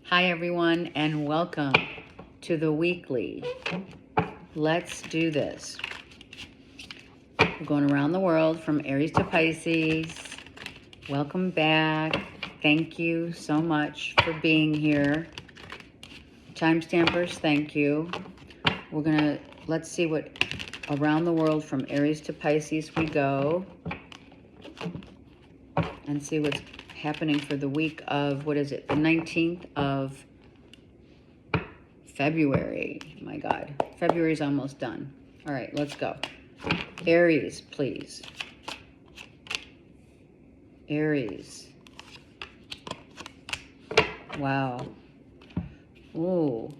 Hi, everyone, and welcome to the weekly. Let's do this. We're going around the world from Aries to Pisces. Welcome back. Thank you so much for being here. Timestampers, thank you. Let's see what around the world from Aries to Pisces we go and see what's happening for the week of, the 19th of February. My God, February's almost done. All right, let's go. Aries, please. Aries. Wow. Ooh.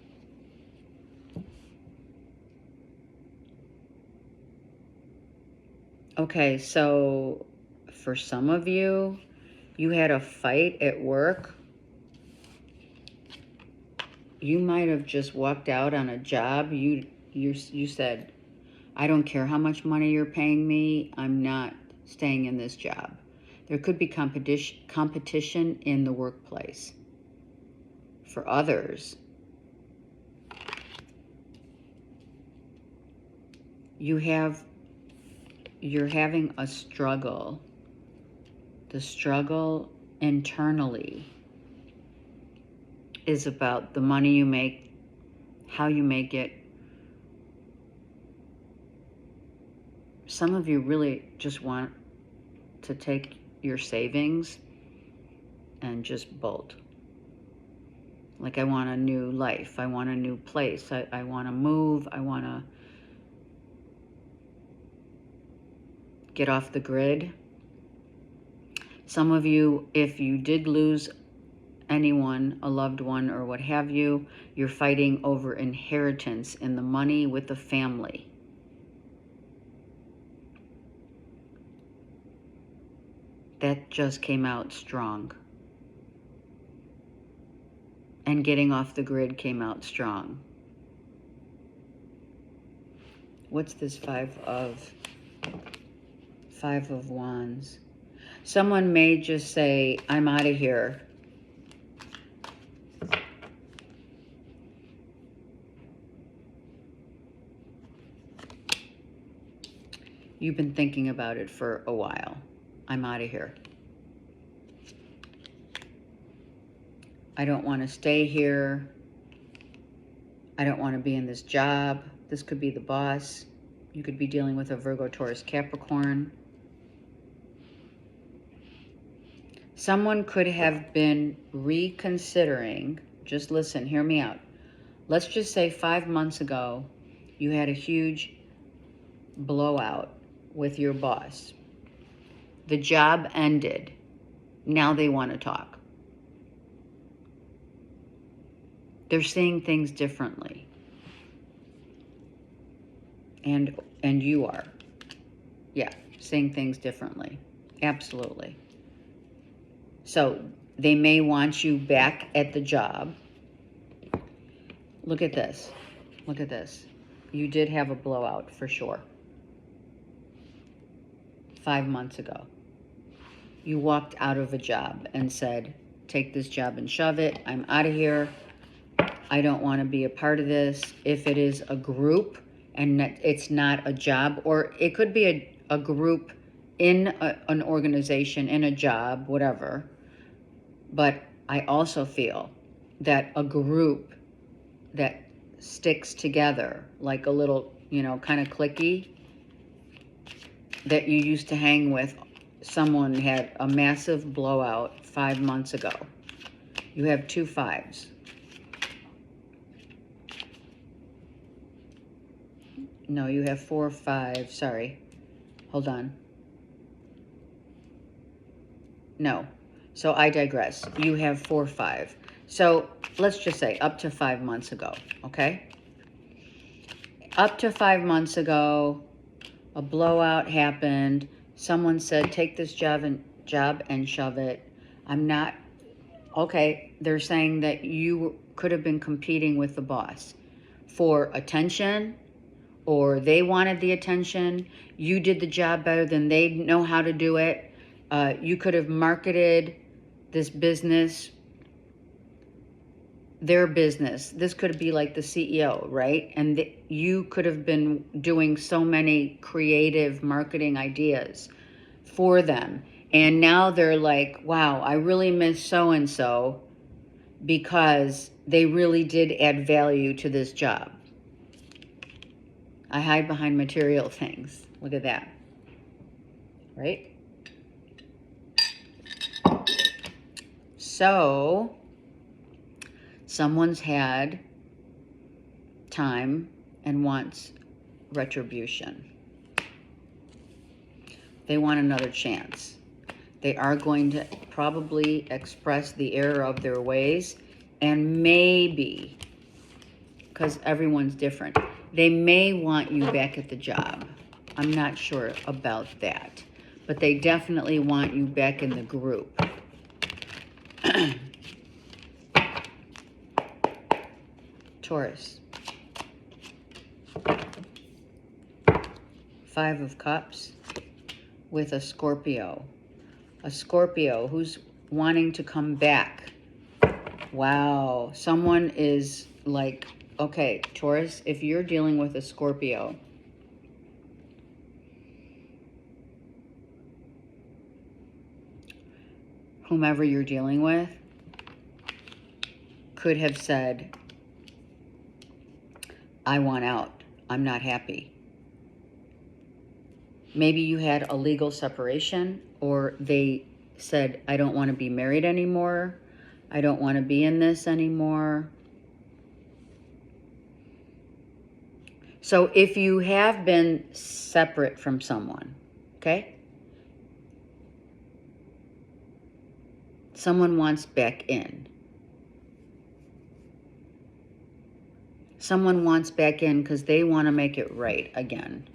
Okay, so for some of you, you had a fight at work. You might have just walked out on a job. You said, I don't care how much money you're paying me, I'm not staying in this job. There could be competition in the workplace. For others, you're having a struggle. The struggle internally is about the money you make, how you make it. Some of you really just want to take your savings and just bolt. Like, I want a new life. I want a new place. I want to move. I want to get off the grid. Some of you, if you did lose anyone, a loved one or what have you, you're fighting over inheritance and the money with the family. That just came out strong. And getting off the grid came out strong. What's this Five of Wands? Someone may just say, I'm out of here. You've been thinking about it for a while. I'm out of here. I don't want to stay here. I don't want to be in this job. This could be the boss. You could be dealing with a Virgo, Taurus, Capricorn. Someone could have been reconsidering. Just listen, hear me out. Let's just say 5 months ago, you had a huge blowout with your boss. The job ended. Now they want to talk. They're seeing things differently. And you are. Yeah, seeing things differently. Absolutely. So they may want you back at the job. Look at this. Look at this. You did have a blowout for sure. 5 months ago. You walked out of a job and said, take this job and shove it. I'm out of here. I don't want to be a part of this. If it is a group and it's not a job, or it could be a group in an organization, in a job, whatever. But I also feel that a group that sticks together, like a little, kind of cliquey, that you used to hang with, someone had a massive blowout 5 months ago. You have 2 5s. No, you have 4 5. Sorry. Hold on. No. So I digress. You have 4 5. So let's just say up to 5 months ago, okay? Up to 5 months ago, a blowout happened. Someone said, take this job and shove it. I'm not, okay, they're saying that you could have been competing with the boss for attention, or they wanted the attention. You did the job better than they know how to do it. You could have marketed this business their business. This could be like the CEO, right? And you could have been doing so many creative marketing ideas for them. And now they're like, wow, I really miss so-and-so because they really did add value to this job. I hide behind material things. Look at that. Right? So, someone's had time and wants retribution. They want another chance. They are going to probably express the error of their ways, and maybe, because everyone's different, they may want you back at the job. I'm not sure about that, but they definitely want you back in the group. Taurus. 5 of Cups with a Scorpio. A Scorpio who's wanting to come back. Wow. Someone is like, okay, Taurus, if you're dealing with a Scorpio, whomever you're dealing with could have said, I want out. I'm not happy. Maybe you had a legal separation, or they said, I don't want to be married anymore. I don't want to be in this anymore. So if you have been separate from someone, okay? Someone wants back in. Someone wants back in because they want to make it right again.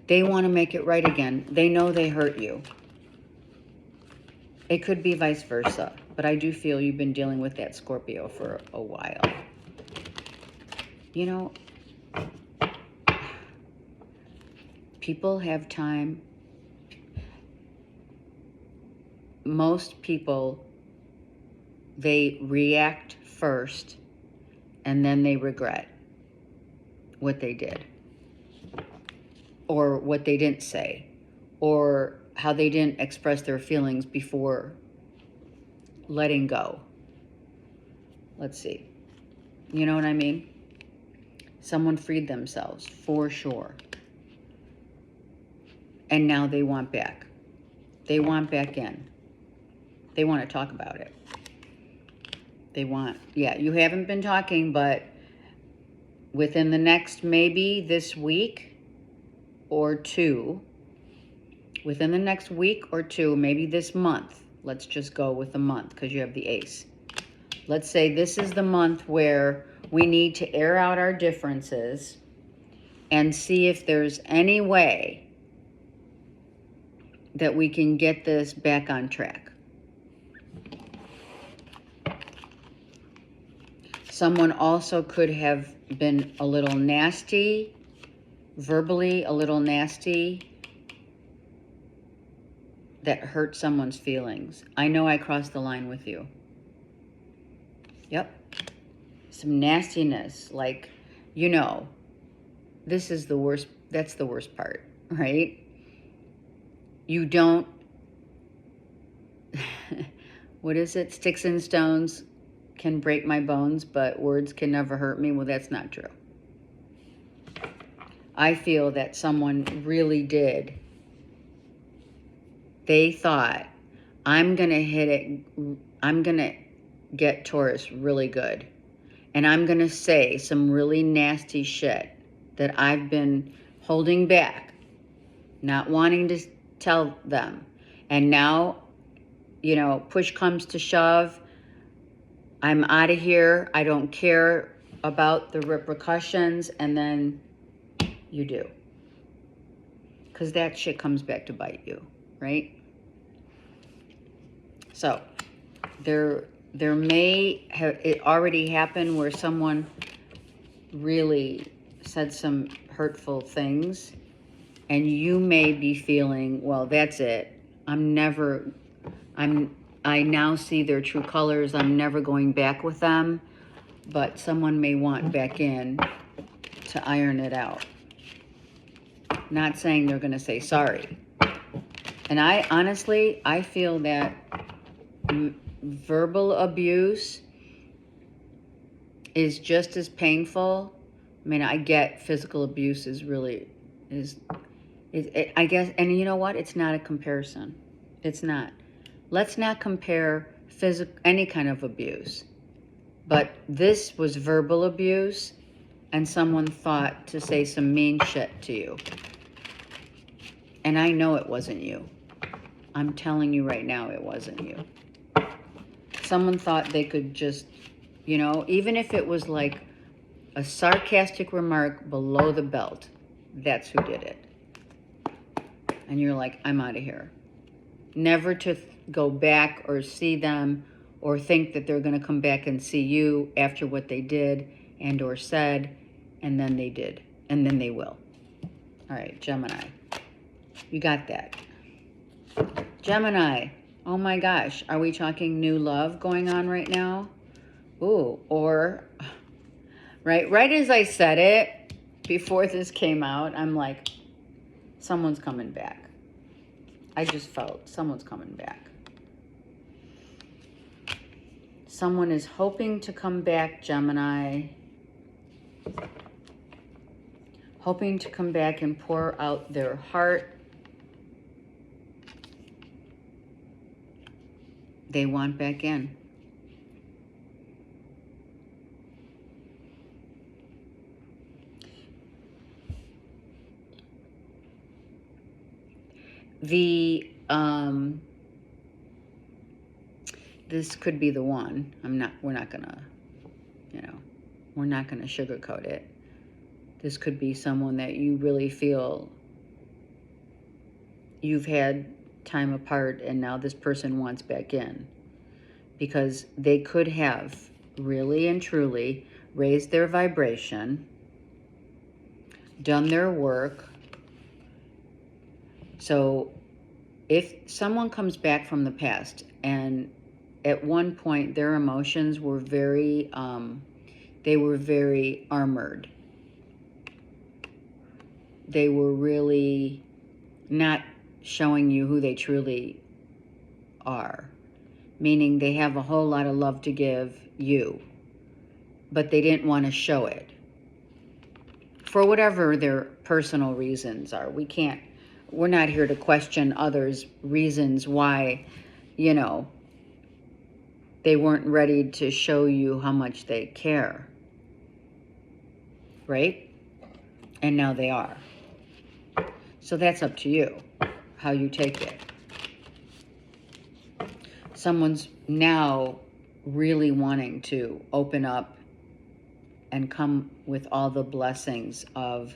They want to make it right again. They know they hurt you. It could be vice versa, but I do feel you've been dealing with that Scorpio for a while. You know, people have time. Most people, they react first and then they regret what they did, or what they didn't say, or how they didn't express their feelings before letting go. Let's see. You know what I mean? Someone freed themselves, for sure. And now they want back. They want back in. They want to talk about it. They want, yeah, you haven't been talking, but within the next, maybe this week or two, within the next week or two, maybe this month, let's just go with the month because you have the ace. Let's say this is the month where we need to air out our differences and see if there's any way that we can get this back on track. Someone also could have been a little nasty, verbally a little nasty, that hurt someone's feelings. I know I crossed the line with you. Yep. Some nastiness, like, you know, this is the worst, that's the worst part, right? You don't, what is it? Sticks and stones can break my bones, but words can never hurt me. Well, that's not true. I feel that someone really did. They thought, I'm going to hit it, I'm going to get Taurus really good. And I'm going to say some really nasty shit that I've been holding back, not wanting to tell them. And now, you know, push comes to shove. I'm out of here. I don't care about the repercussions. And then you do. Because that shit comes back to bite you, right? So there may have it already happened where someone really said some hurtful things, and you may be feeling, well, that's it. I'm I now see their true colors. I'm never going back with them, but someone may want back in to iron it out. Not saying they're going to say sorry. And I honestly, I feel that verbal abuse is just as painful. I mean, I get physical abuse is really, I guess, and you know what? It's not a comparison. It's not. Let's not compare any kind of abuse. But this was verbal abuse, and someone thought to say some mean shit to you. And I know it wasn't you. I'm telling you right now, it wasn't you. Someone thought they could just, you know, even if it was like a sarcastic remark below the belt, that's who did it. And you're like, I'm out of here. Never to go back or see them or think that they're going to come back and see you after what they did and or said, and then they did, and then they will. All right, Gemini. You got that. Gemini. Oh my gosh. Are we talking new love going on right now? Ooh, or right as I said it, before this came out, I'm like, someone's coming back. I just felt someone's coming back. Someone is hoping to come back, Gemini. Hoping to come back and pour out their heart. They want back in. This could be the one. We're not gonna, we're not gonna sugarcoat it. This could be someone that you really feel you've had time apart and now this person wants back in, because they could have really and truly raised their vibration, done their work. So if someone comes back from the past and at one point their emotions were very armored, they were really not showing you who they truly are, meaning they have a whole lot of love to give you, but they didn't want to show it for whatever their personal reasons are. We're not here to question others' reasons why, they weren't ready to show you how much they care, right? And now they are. So that's up to you, how you take it. Someone's now really wanting to open up and come with all the blessings of,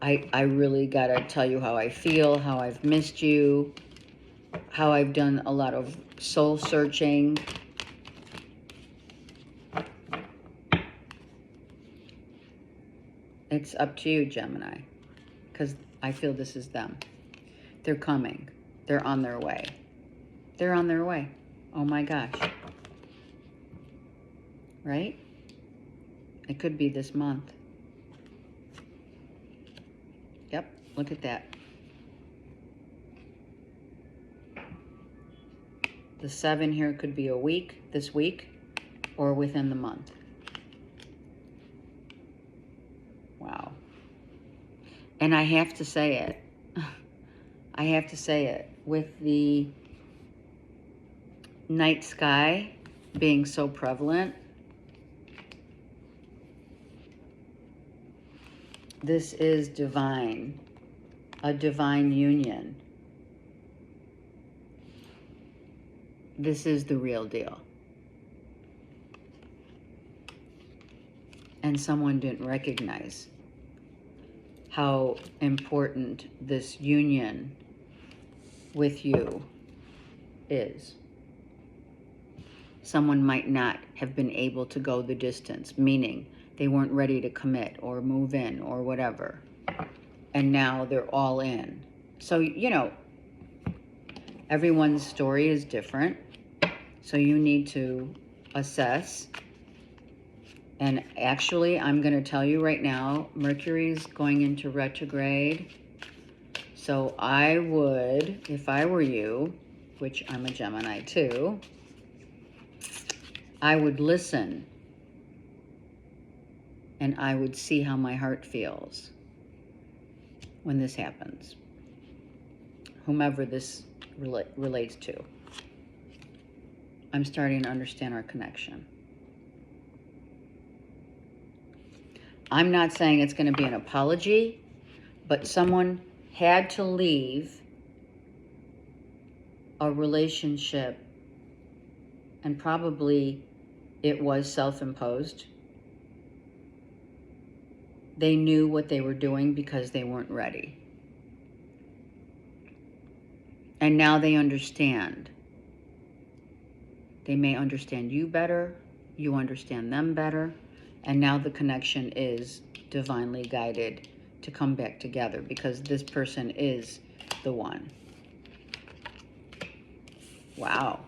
I really gotta tell you how I feel, how I've missed you, how I've done a lot of soul searching. It's up to you, Gemini, because I feel this is them. They're coming. They're on their way. They're on their way. Oh my gosh. Right? It could be this month. Yep, look at that. The 7 here could be this week, or within the month. Wow. And I have to say it. I have to say it. With the night sky being so prevalent, this is divine, a divine union. This is the real deal. And someone didn't recognize how important this union with you is. Someone might not have been able to go the distance, meaning they weren't ready to commit or move in or whatever. And now they're all in. So, Everyone's story is different. So you need to assess. And actually, I'm going to tell you right now, Mercury's going into retrograde. So I would, if I were you, which I'm a Gemini too, I would listen and I would see how my heart feels when this happens. Whomever this relates to. I'm starting to understand our connection. I'm not saying it's going to be an apology, but someone had to leave a relationship, and probably it was self-imposed. They knew what they were doing because they weren't ready. And now they understand. They may understand you better, you understand them better, and now the connection is divinely guided to come back together because this person is the one. Wow.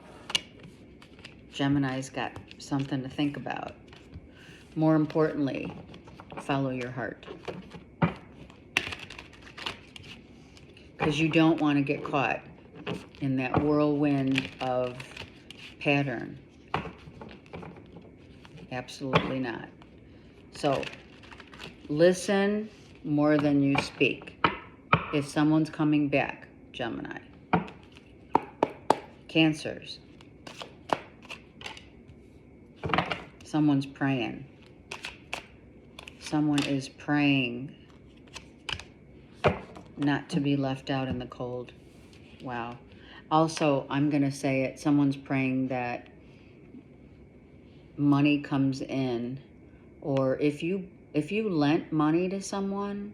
Gemini's got something to think about. More importantly, follow your heart. Because you don't want to get caught in that whirlwind of pattern. Absolutely not. So, listen more than you speak. If someone's coming back, Gemini. Cancers. Someone's praying. Someone is praying not to be left out in the cold. Wow. Also, I'm going to say it. Someone's praying that money comes in, or if you lent money to someone,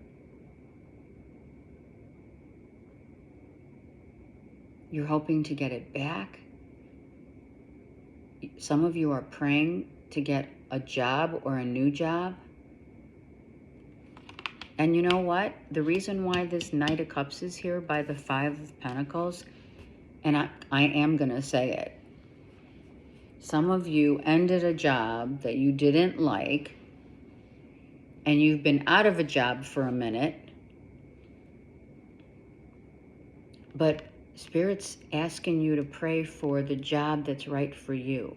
you're hoping to get it back. Some of you are praying to get a job or a new job. And you know what? The reason why this Knight of Cups is here by the Five of Pentacles, and I am going to say it. Some of you ended a job that you didn't like, and you've been out of a job for a minute, but Spirit's asking you to pray for the job that's right for you.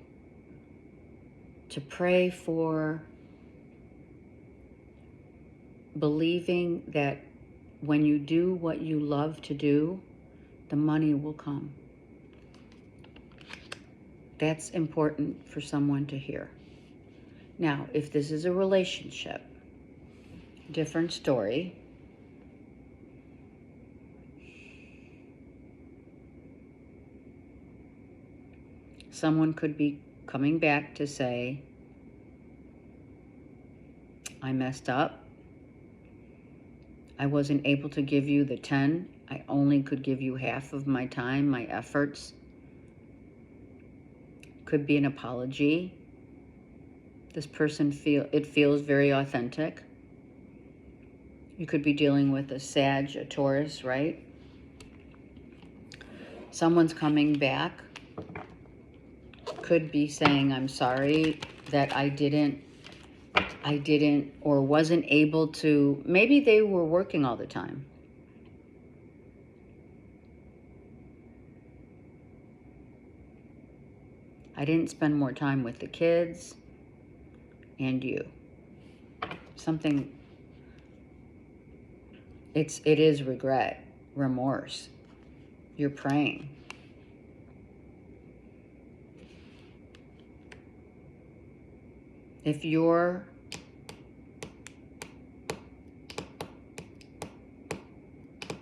To pray for believing that when you do what you love to do, the money will come. That's important for someone to hear. Now, if this is a relationship, different story. Someone could be coming back to say, I messed up. I wasn't able to give you the 10. I only could give you half of my time, my efforts. Could be an apology. This person feels very authentic. You could be dealing with a Sag, a Taurus, right? Someone's coming back. Could be saying, I'm sorry that I didn't or wasn't able to. Maybe they were working all the time. I didn't spend more time with the kids and you. Something, it is regret, remorse. You're praying. If you're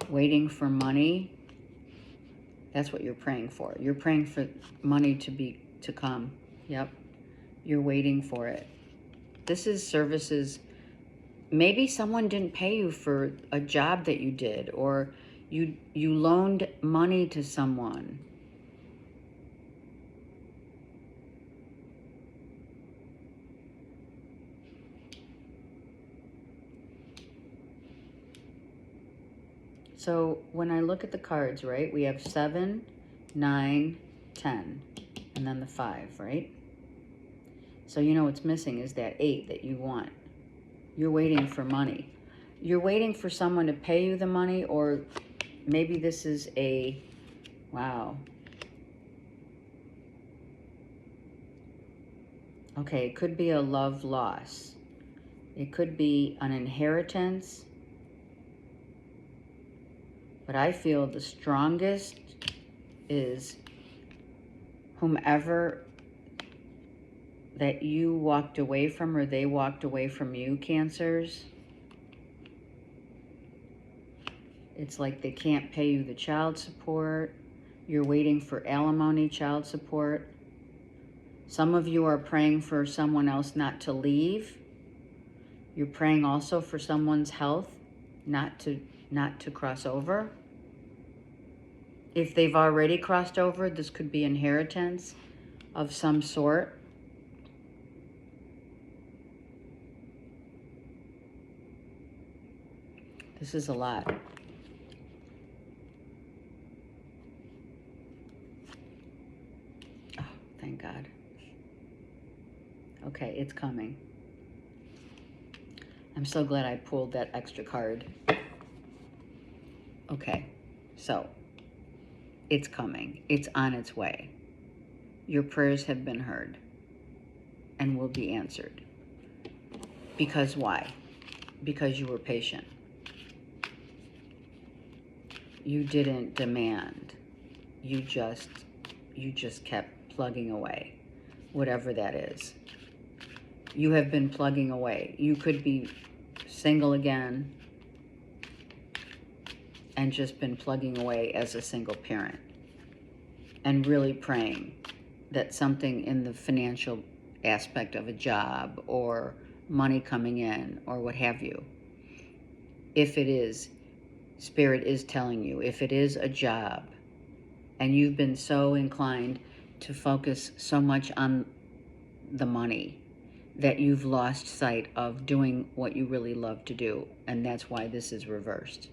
waiting for money, that's what you're praying for. You're praying for money to come. Yep. You're waiting for it. This is services. Maybe someone didn't pay you for a job that you did, or you loaned money to someone. So when I look at the cards, right, we have 7, 9, 10, and then the 5, right? So you know what's missing is that 8 that you want. You're waiting for money. You're waiting for someone to pay you the money, or maybe this is a, wow. Okay, it could be a love loss. It could be an inheritance. But I feel the strongest is whomever that you walked away from, or they walked away from you, Cancers. It's like they can't pay you the child support. You're waiting for alimony, child support. Some of you are praying for someone else not to leave. You're praying also for someone's health not to cross over. If they've already crossed over, this could be inheritance of some sort. This is a lot. Oh, thank God. Okay, it's coming. I'm so glad I pulled that extra card. Okay, so it's coming. It's on its way. Your prayers have been heard and will be answered. Because why? Because you were patient. You didn't demand. You just kept plugging away, whatever that is. You have been plugging away. You could be single again and just been plugging away as a single parent and really praying that something in the financial aspect of a job or money coming in or what have you, if it is, Spirit is telling you, if it is a job and you've been so inclined to focus so much on the money that you've lost sight of doing what you really love to do, and that's why this is reversed.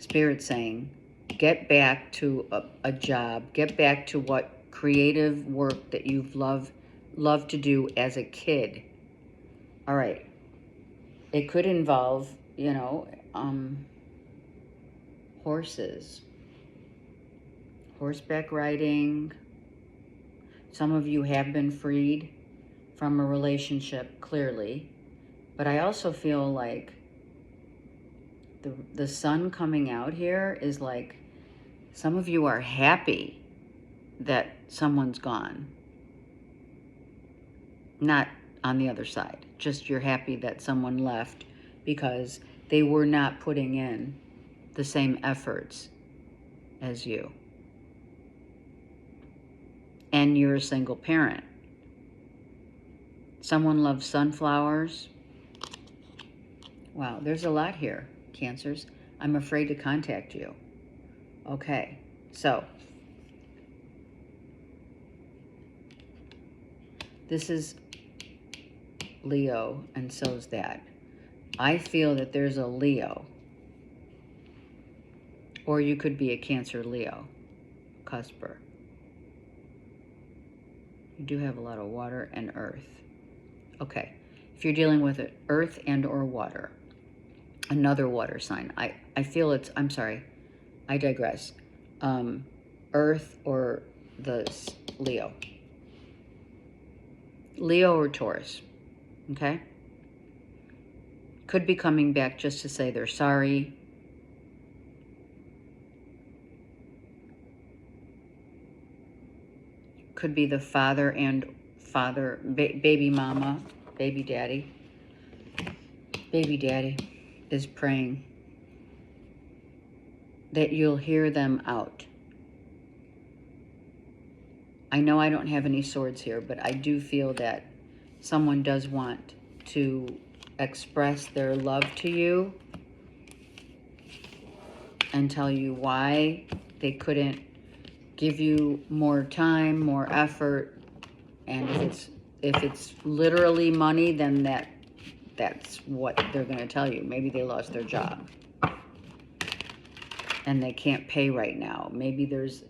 Spirit's saying, get back to a job, get back to what creative work that you've loved to do as a kid. All right. It could involve, horses, horseback riding. Some of you have been freed from a relationship, clearly. But I also feel like the sun coming out here is like some of you are happy that someone's gone. Not on the other side. Just you're happy that someone left because they were not putting in the same efforts as you. And you're a single parent. Someone loves sunflowers. Wow, there's a lot here, Cancers. I'm afraid to contact you. Okay, so this is Leo, and so's that. I feel that there's a Leo, or you could be a Cancer Leo, cusper. You do have a lot of water and earth. Okay, if you're dealing with it, earth and or water, another water sign. I feel it's, I'm sorry, I digress. Earth or the Leo. Leo or Taurus, okay? Could be coming back just to say they're sorry. Could be the father and baby mama, baby daddy. Baby daddy is praying that you'll hear them out. I know I don't have any swords here, but I do feel that someone does want to express their love to you and tell you why they couldn't give you more time, more effort. And if it's literally money, then that's what they're going to tell you. Maybe they lost their job and they can't pay right now. Maybe there's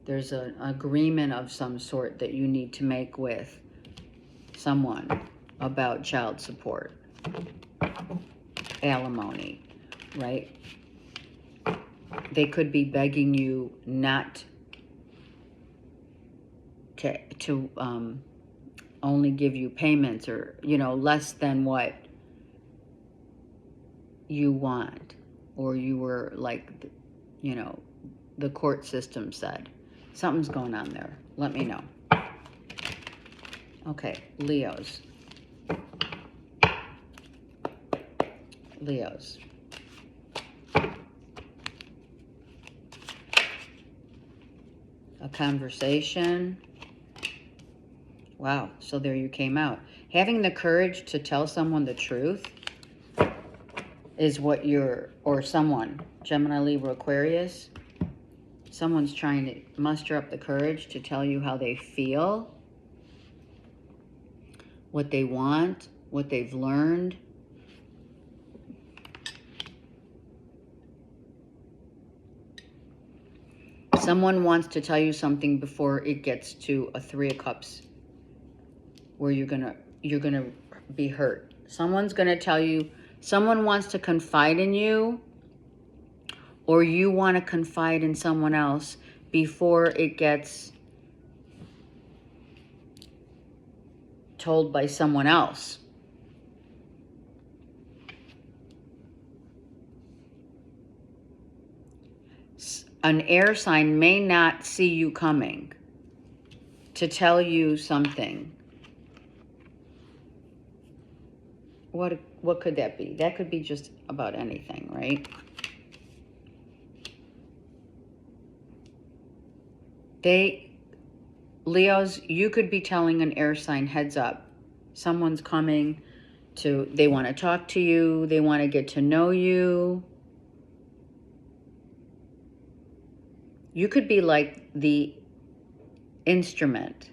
There's an agreement of some sort that you need to make with someone about child support, alimony, right? They could be begging you not to only give you payments, or, you know, less than what you want, or you were like, you know, the court system said. Something's going on there. Let me know. Okay, Leos. Leos. A conversation. Wow, so there you came out. Having the courage to tell someone the truth is what you're, or someone, Gemini, Libra, Aquarius, someone's trying to muster up the courage to tell you how they feel, what they want, what they've learned. Someone wants to tell you something before it gets to a 3 of Cups, where you're gonna be hurt. Someone's gonna tell you, someone wants to confide in you, or you want to confide in someone else before it gets told by someone else. An air sign may not see you coming to tell you something. What could that be? That could be just about anything, right? Leos, you could be telling an air sign, heads up. Someone's coming they want to talk to you. They want to get to know you. You could be like the instrument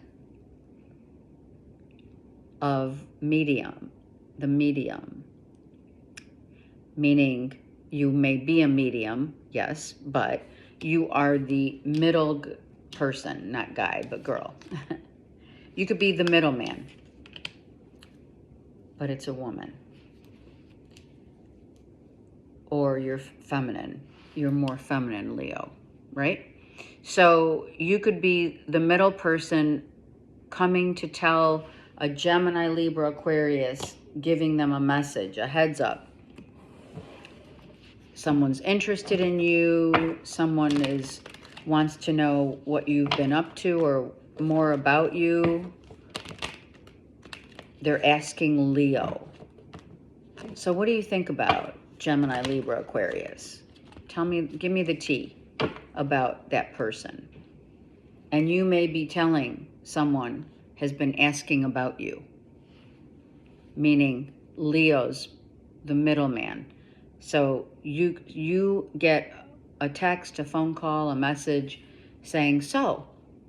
of the medium. Meaning you may be a medium, yes, but you are the middle person, not guy, but girl. You could be the middleman, but it's a woman. Or you're feminine. You're more feminine, Leo, right? So you could be the middle person coming to tell a Gemini, Libra, Aquarius, giving them a message, a heads up. Someone's interested in you. Someone wants to know what you've been up to or more about you. They're asking Leo. So what do you think about Gemini, Libra, Aquarius? Give me the tea about that person. And you may be telling someone has been asking about you. Meaning Leo's the middleman. So you get a text, a phone call, a message saying, so,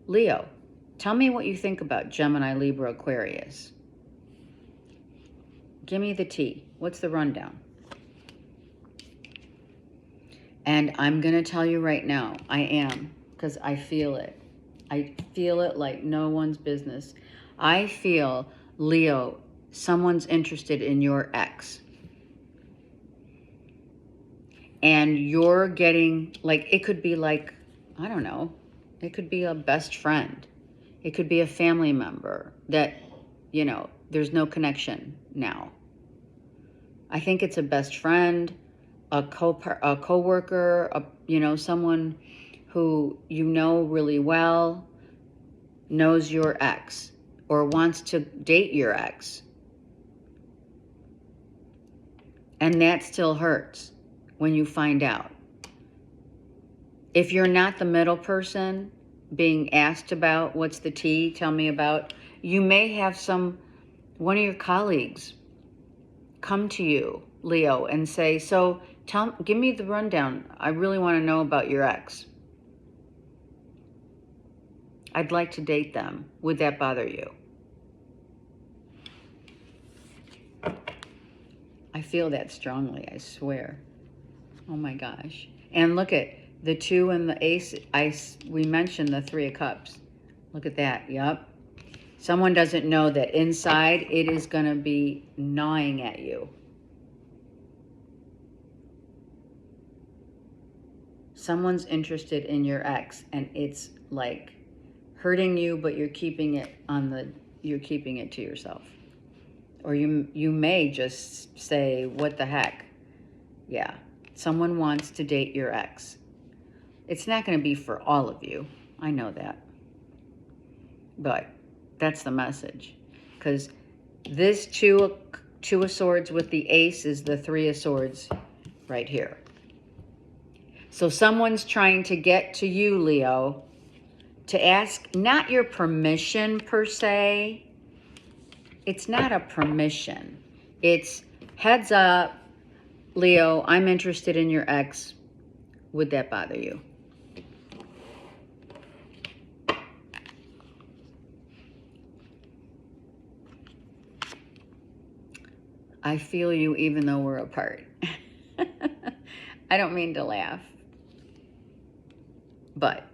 Leo, tell me what you think about Gemini, Libra, Aquarius. Give me the tea. What's the rundown? And I'm going to tell you right now, I am, because I feel it. I feel it like no one's business. I feel, Leo, someone's interested in your ex. And you're getting, like, it could be like, I don't know, it could be a best friend. It could be a family member that, you know, there's no connection now. I think it's a best friend, a co-worker, you know, someone who you know really well, knows your ex, or wants to date your ex. And that still hurts when you find out. If you're not the middle person being asked about what's the tea, tell me about, you may have one of your colleagues come to you, Leo, and say, so give me the rundown. I really want to know about your ex. I'd like to date them. Would that bother you? I feel that strongly, I swear. Oh my gosh. And look at The 2 and the ace, we mentioned the 3 of Cups. Look at that. Yep. Someone doesn't know that inside it is going to be gnawing at you. Someone's interested in your ex, and it's like hurting you, but you're keeping it to yourself. Or you may just say, what the heck? Yeah. Someone wants to date your ex. It's not going to be for all of you. I know that. But that's the message. Because this two of Swords with the Ace is the 3 of Swords right here. So someone's trying to get to you, Leo, to ask not your permission per se. It's not a permission. It's heads up, Leo, I'm interested in your ex. Would that bother you? I feel you even though we're apart. I don't mean to laugh. But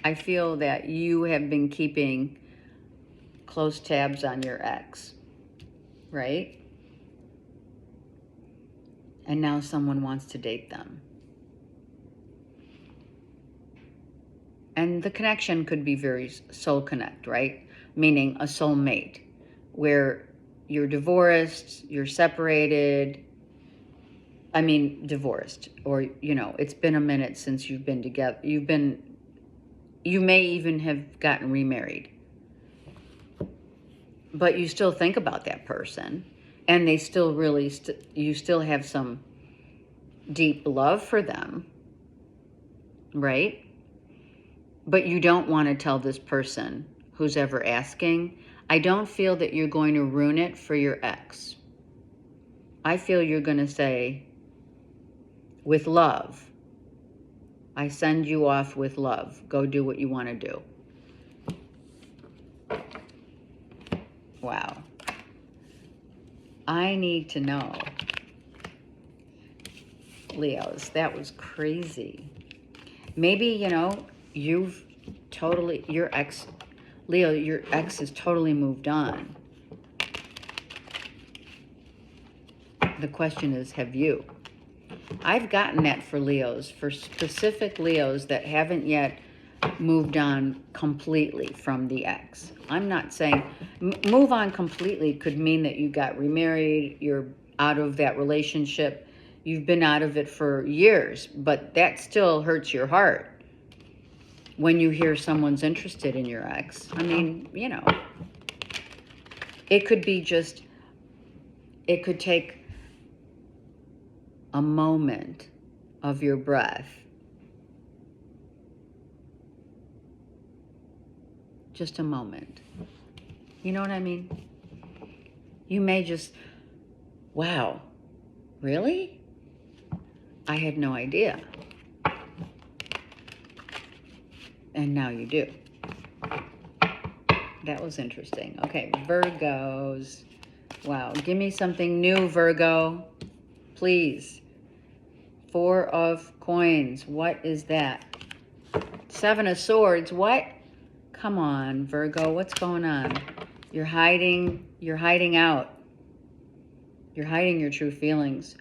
I feel that you have been keeping close tabs on your ex, right? And now someone wants to date them. And the connection could be very soul connect, right? Meaning a soulmate, where you're divorced, you're separated. I mean, divorced, or, you know, it's been a minute since you've been together. You may even have gotten remarried. But you still think about that person, and they still really, you still have some deep love for them, right? But you don't want to tell this person who's ever asking. I don't feel that you're going to ruin it for your ex. I feel you're going to say, with love, I send you off with love. Go do what you want to do. Wow. I need to know. Leos, that was crazy. Maybe, you know, your ex, Leo, your ex has totally moved on. The question is, have you? I've gotten that for Leos, for specific Leos that haven't yet moved on completely from the ex. I'm not saying move on completely could mean that you got remarried, you're out of that relationship, you've been out of it for years, but that still hurts your heart when you hear someone's interested in your ex. I mean, you know, it could be just, it could take a moment of your breath. Just a moment. You know what I mean? You may just, wow, really? I had no idea. And now you do. That was interesting. Okay, Virgos. Wow, give me something new, Virgo. Please. 4 of Coins. What is that? 7 of Swords. What? Come on, Virgo. What's going on? You're hiding out. You're hiding your true feelings.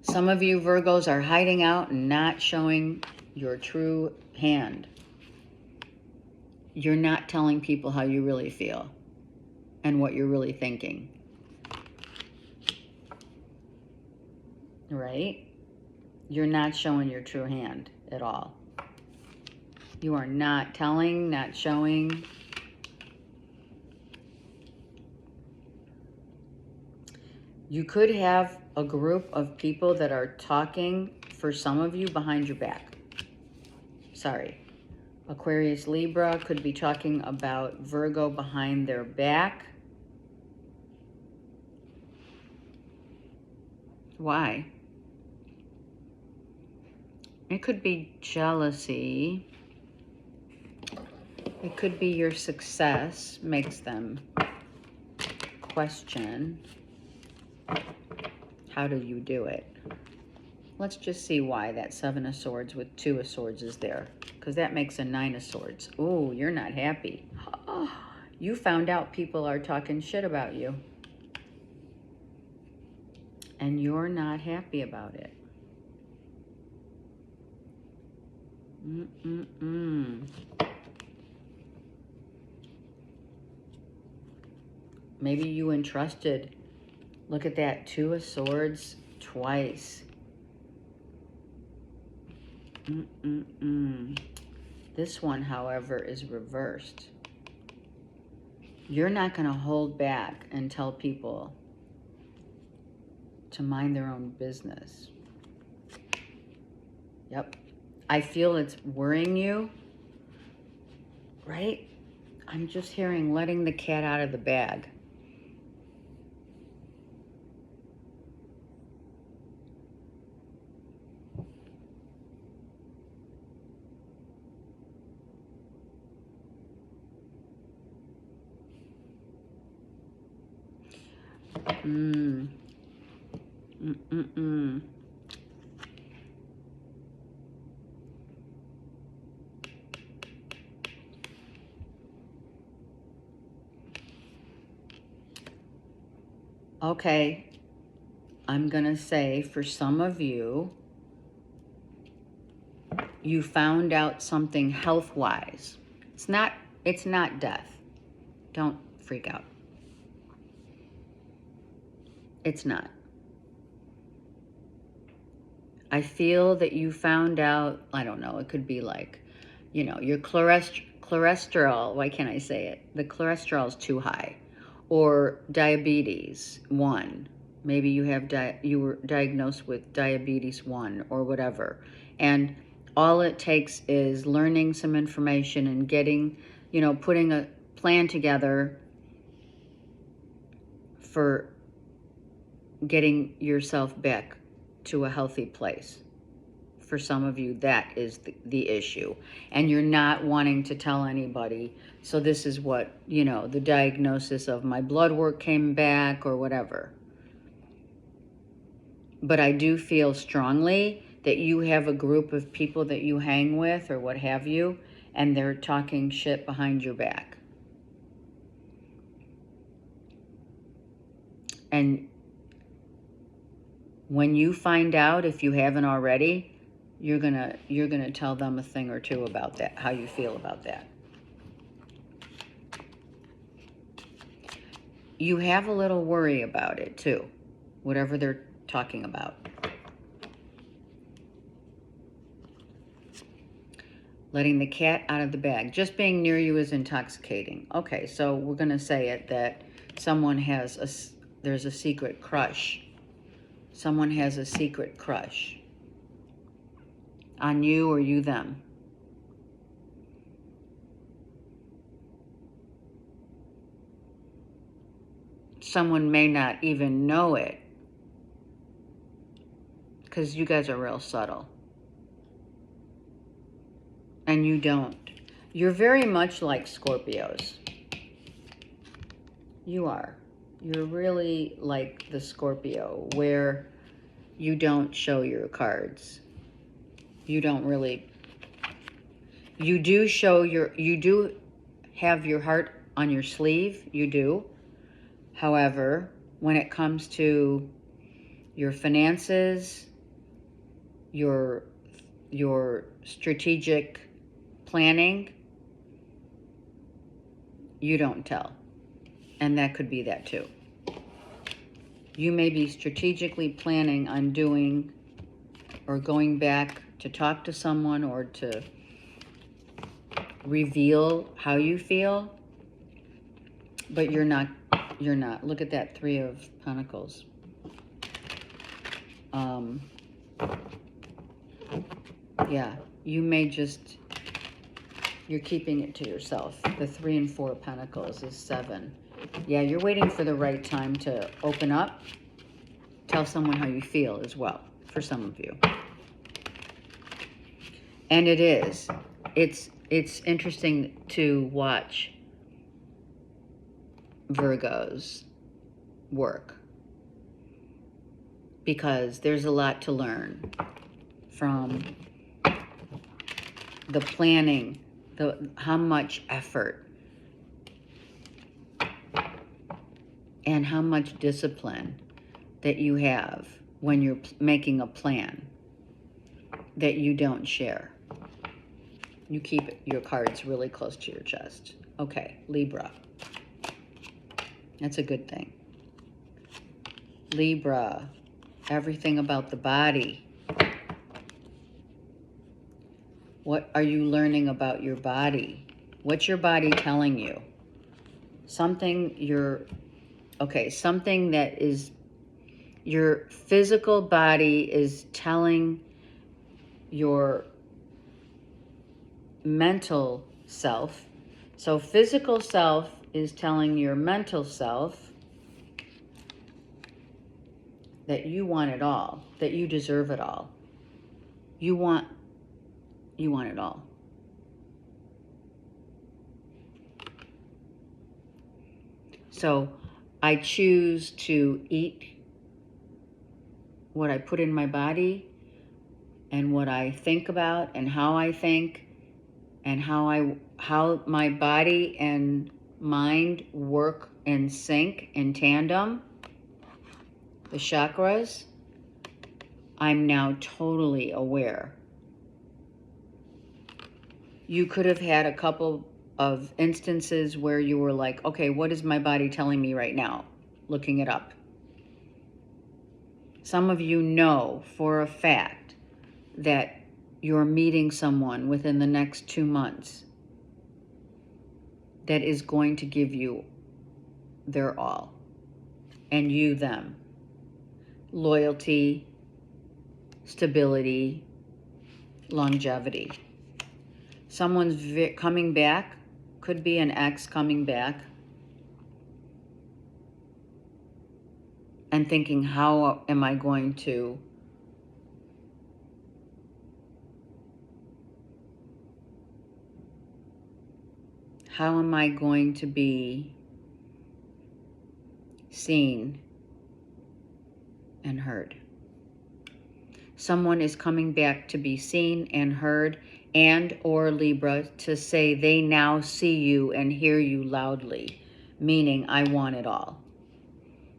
Some of you Virgos are hiding out and not showing your true hand. You're not telling people how you really feel and what you're really thinking. Right? You're not showing your true hand at all. You are not telling, not showing. You could have a group of people that are talking, for some of you, behind your back. Sorry. Aquarius, Libra could be talking about Virgo behind their back. Why? It could be jealousy. It could be your success makes them question. How do you do it? Let's just see why that 7 of Swords with 2 of Swords is there. Because that makes a 9 of Swords. Ooh, you're not happy. Oh, you found out people are talking shit about you. And you're not happy about it. Maybe you entrusted. Look at that, 2 of Swords twice. This one, however, is reversed. You're not going to hold back and tell people to mind their own business. Yep. I feel it's worrying you, right? I'm just hearing letting the cat out of the bag. Okay, I'm gonna say for some of you, you found out something health-wise. It's not death. Don't freak out. It's not. I feel that you found out, I don't know, it could be like, you know, your cholesterol, why can't I say it? The cholesterol is too high. Or diabetes 1. Maybe you have you were diagnosed with diabetes 1 or whatever. And all it takes is learning some information and getting, you know, putting a plan together for getting yourself back to a healthy place. For some of you, that is the issue. And you're not wanting to tell anybody. So this is what, you know, the diagnosis of my blood work came back or whatever. But I do feel strongly that you have a group of people that you hang with or what have you, and they're talking shit behind your back. And when you find out, if you haven't already, you're gonna tell them a thing or two about that, how you feel about that. You have a little worry about it too, whatever they're talking about. Letting the cat out of the bag. Just being near you is intoxicating. Okay, so we're gonna say it that someone has there's a secret crush. Someone has a secret crush on you or you them. Someone may not even know it because you guys are real subtle. And you don't. You're very much like Scorpios. You are. You're really like the Scorpio where you don't show your cards. You don't really. You do show you do have your heart on your sleeve. You do. However, when it comes to your finances, your strategic planning, you don't tell. And that could be that too. You may be strategically planning on doing or going back to talk to someone or to reveal how you feel, but you're not. Look at that 3 of Pentacles. Yeah, you may just, you're keeping it to yourself. The 3 and 4 of Pentacles is 7. Yeah, you're waiting for the right time to open up. Tell someone how you feel as well, for some of you. And it is. It's interesting to watch Virgo's work. because there's a lot to learn from the planning, how much effort and how much discipline that you have when you're making a plan that you don't share. You keep your cards really close to your chest. Okay, Libra. That's a good thing. Libra, everything about the body. What are you learning about your body? What's your body telling you? Something that is your physical body is telling your mental self. So physical self is telling your mental self that you want it all, that you deserve it all. You want it all. So I choose to eat what I put in my body and what I think about and how I think and how my body and mind work in sync, in tandem. The chakras, I'm now totally aware. You could have had a couple of instances where you were like, okay, what is my body telling me right now? Looking it up. Some of you know for a fact that you're meeting someone within the next 2 months that is going to give you their all, and you them. Loyalty, stability, longevity. Someone's coming back, could be an ex coming back, and thinking, how am I going to be seen and heard? Someone is coming back to be seen and heard, and or Libra, to say they now see you and hear you loudly, meaning I want it all.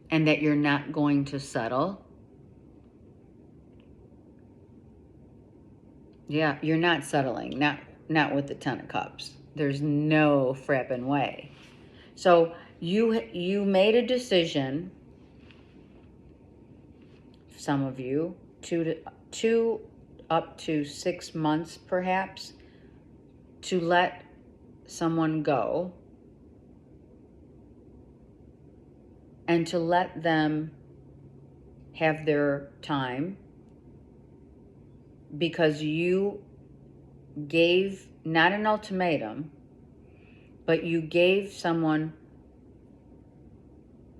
And that you're not going to settle. Yeah, you're not settling, not with the Ten of Cups. There's no frapping way. So you made a decision, some of you, two up to 6 months perhaps, to let someone go and to let them have their time, because you gave not an ultimatum, but you gave someone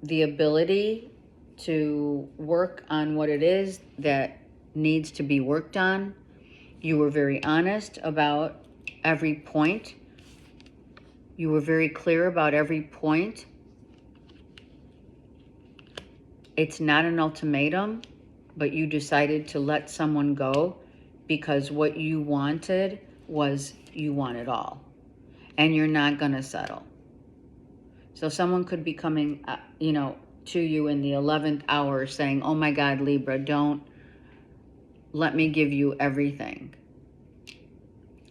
the ability to work on what it is that needs to be worked on. You were very honest about every point. You were very clear about every point. It's not an ultimatum, but you decided to let someone go because what you wanted was you want it all. And you're not going to settle. So someone could be coming, to you in the 11th hour saying, oh my God, Libra, don't let me give you everything.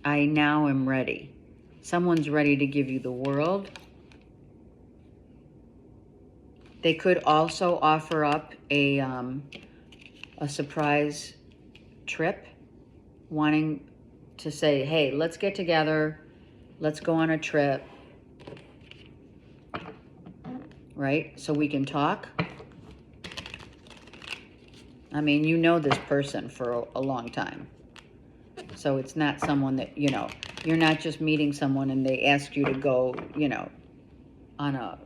I now am ready. Someone's ready to give you the world. They could also offer up a surprise trip, wanting to say, hey, let's get together. Let's go on a trip. Right? So we can talk. I mean, you know this person for a long time. So it's not someone that, you're not just meeting someone and they ask you to go, on a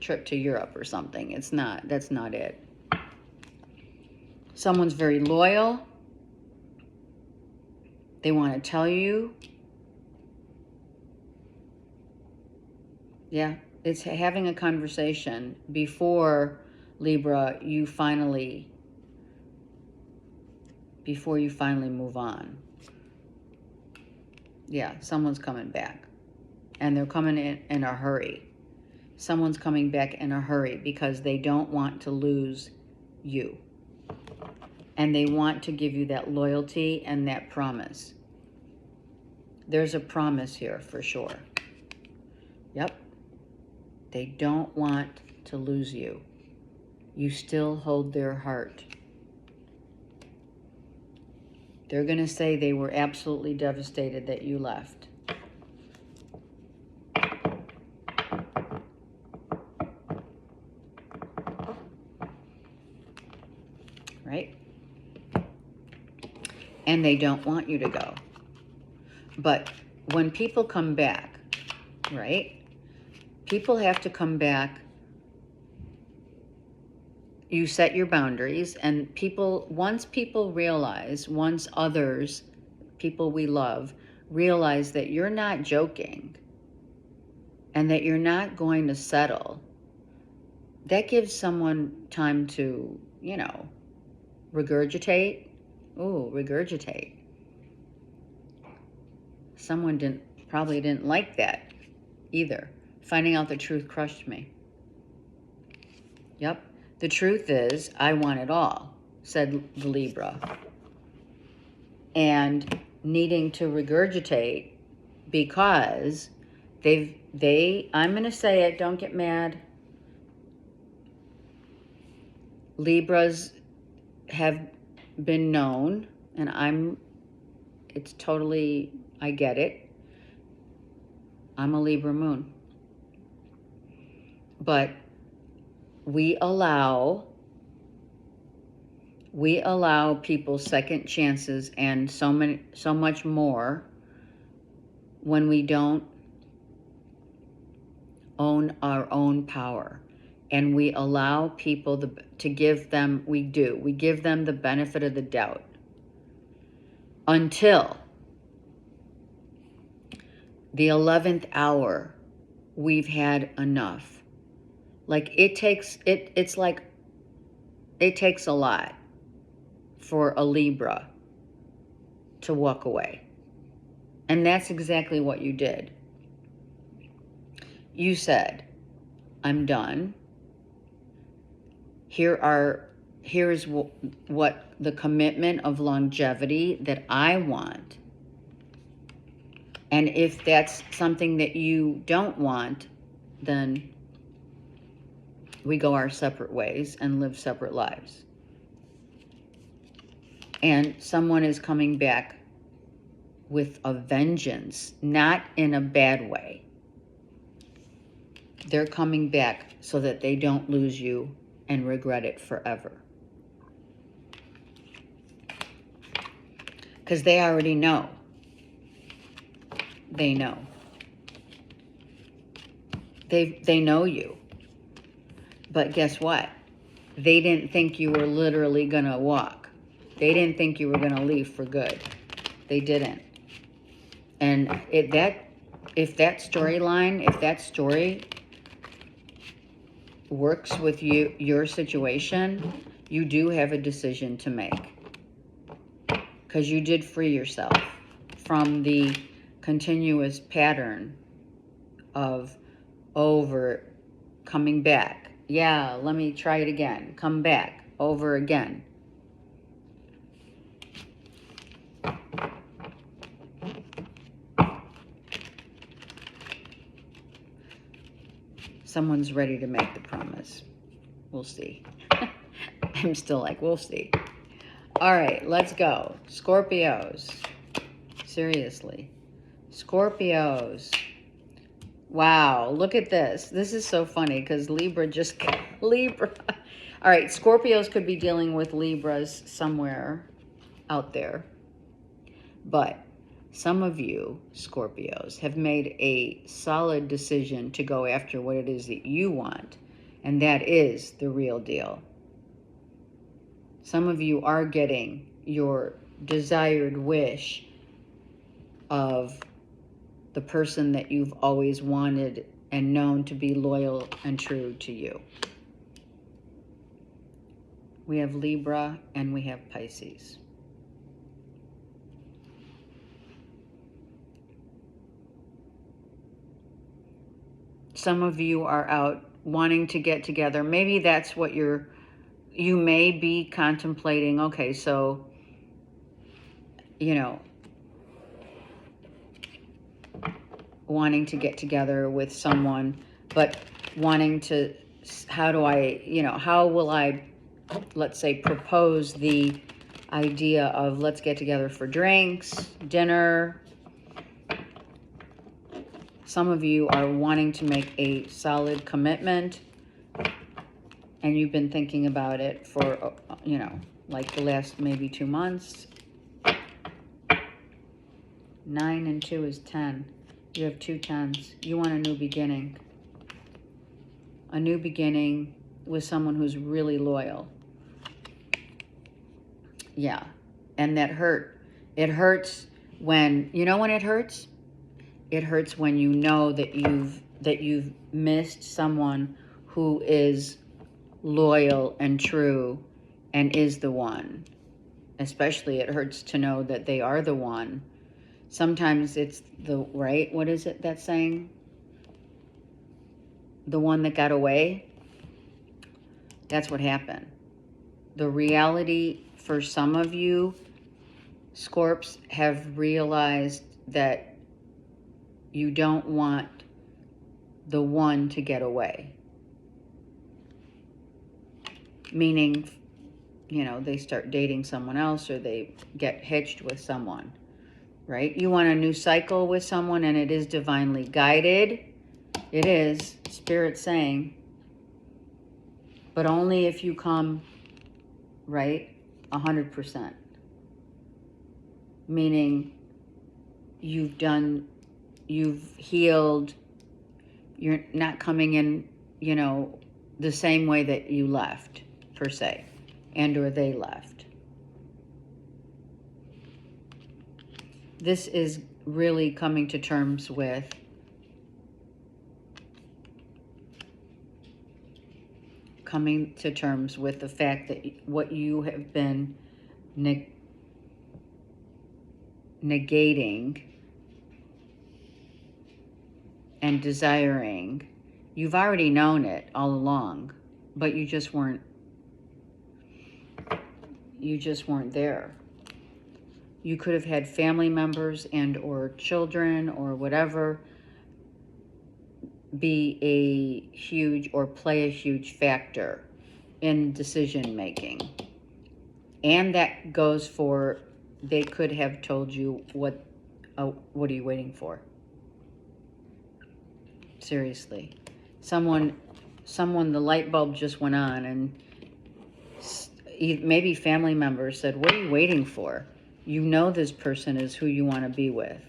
trip to Europe or something. That's not it. Someone's very loyal. They want to tell you. Yeah, it's having a conversation before, Libra, you finally before you finally move on. Yeah, someone's coming back. And they're coming in a hurry. Someone's coming back in a hurry because they don't want to lose you. And they want to give you that loyalty and that promise. There's a promise here for sure. Yep. They don't want to lose you. You still hold their heart. They're going to say they were absolutely devastated that you left. Right? And they don't want you to go. But when people come back, right? People have to come back. You set your boundaries, and once people realize, once others, people we love, realize that you're not joking and that you're not going to settle, that gives someone time to, regurgitate. Ooh, regurgitate. Someone probably didn't like that either. Finding out the truth crushed me. Yep. The truth is, I want it all, said the Libra. And needing to regurgitate because I'm going to say it, don't get mad. Libras have been known, and I get it. I'm a Libra moon. But we allow people second chances and so much more when we don't own our own power. And we allow people we give them the benefit of the doubt until the 11th hour. We've had enough. Like it takes a lot for a Libra to walk away. And that's exactly what you did. You said, I'm done. Here's what the commitment of longevity that I want. And if that's something that you don't want, then we go our separate ways and live separate lives. And someone is coming back with a vengeance, not in a bad way. They're coming back so that they don't lose you and regret it forever. Because they already know. They know. They know you. But guess what? They didn't think you were literally going to walk. They didn't think you were going to leave for good. They didn't. And if that story works with your situation, you do have a decision to make. Because you did free yourself from the continuous pattern of coming back. Yeah, let me try it again. Come back over again. Someone's ready to make the promise. We'll see. I'm still like, we'll see. All right, let's go. Scorpios. Seriously. Scorpios. Wow, look at this. This is so funny because Libra. All right, Scorpios could be dealing with Libras somewhere out there. But some of you, Scorpios, have made a solid decision to go after what it is that you want. And that is the real deal. Some of you are getting your desired wish of the person that you've always wanted and known to be loyal and true to you. We have Libra and we have Pisces. some of you are out wanting to get together. Maybe that's what you may be contemplating. Okay, so, you know, wanting to get together with someone, but wanting to, how do I, how will I, let's say, propose the idea of let's get together for drinks, dinner. Some of you are wanting to make a solid commitment, and you've been thinking about it for, like the last maybe 2 months. 9 and 2 is 10. You have 2 10s. You want a new beginning. A new beginning with someone who's really loyal. Yeah. And that hurt. It hurts when, when it hurts? It hurts when you know that you've missed someone who is loyal and true and is the one. Especially it hurts to know that they are the one. Sometimes it's what is it that saying? The one that got away. That's what happened. The reality for some of you, Scorps, have realized that you don't want the one to get away. Meaning, they start dating someone else or they get hitched with someone, right? You want a new cycle with someone, and it is divinely guided. It is, Spirit saying, but only if you come, right, 100%. Meaning you've healed, you're not coming in, the same way that you left, per se, and or they left. This is really coming to terms with the fact that what you have been negating and desiring, you've already known it all along, but you just weren't there. You could have had family members and or children or whatever be a huge or play a huge factor in decision making. And that goes for, they could have told you, what are you waiting for? Seriously. Someone, the light bulb just went on, and maybe family members said, what are you waiting for? You know this person is who you want to be with.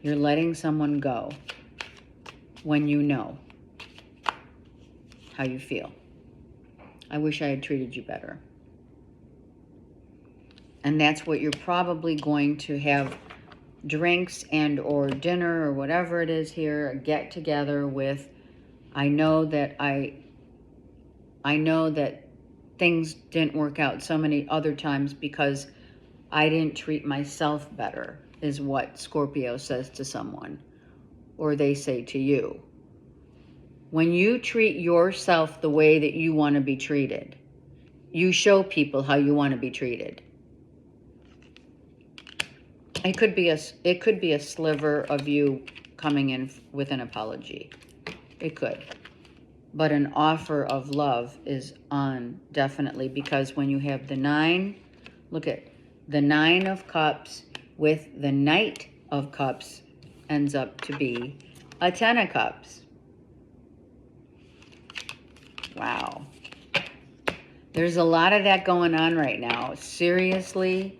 You're letting someone go when you know how you feel. I wish I had treated you better. And that's what you're probably going to have drinks and or dinner or whatever it is here, a get together with. I know that things didn't work out so many other times because I didn't treat myself better, is what Scorpio says to someone, or they say to you. When you treat yourself the way that you want to be treated, you show people how you want to be treated. It could be a sliver of you coming in with an apology. It could. But an offer of love is on, definitely, because when you have the 9, look at the 9 of Cups with the Knight of Cups ends up to be a 10 of Cups. Wow. There's a lot of that going on right now. Seriously,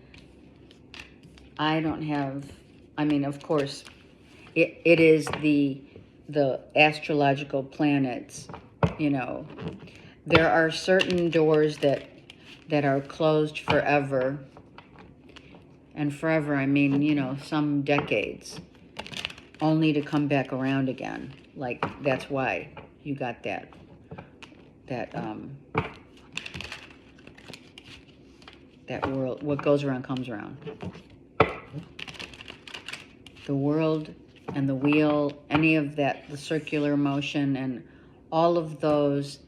of course, it is the astrological planets, There are certain doors that are closed forever. And forever, some decades, only to come back around again. Like, that's why you got that world, what goes around comes around. The world and the wheel, any of that, the circular motion and all of those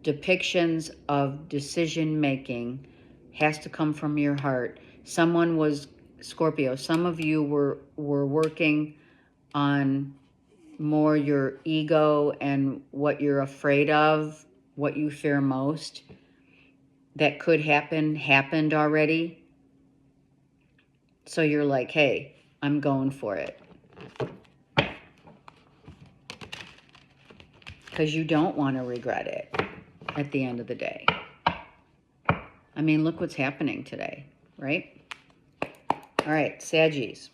depictions of decision making has to come from your heart. Someone was Scorpio. Some of you were working on more your ego and what you're afraid of, what you fear most. That could happen, happened already. So you're like, hey, I'm going for it. Because you don't want to regret it at the end of the day. I mean, look what's happening today, right? All right, Saggies.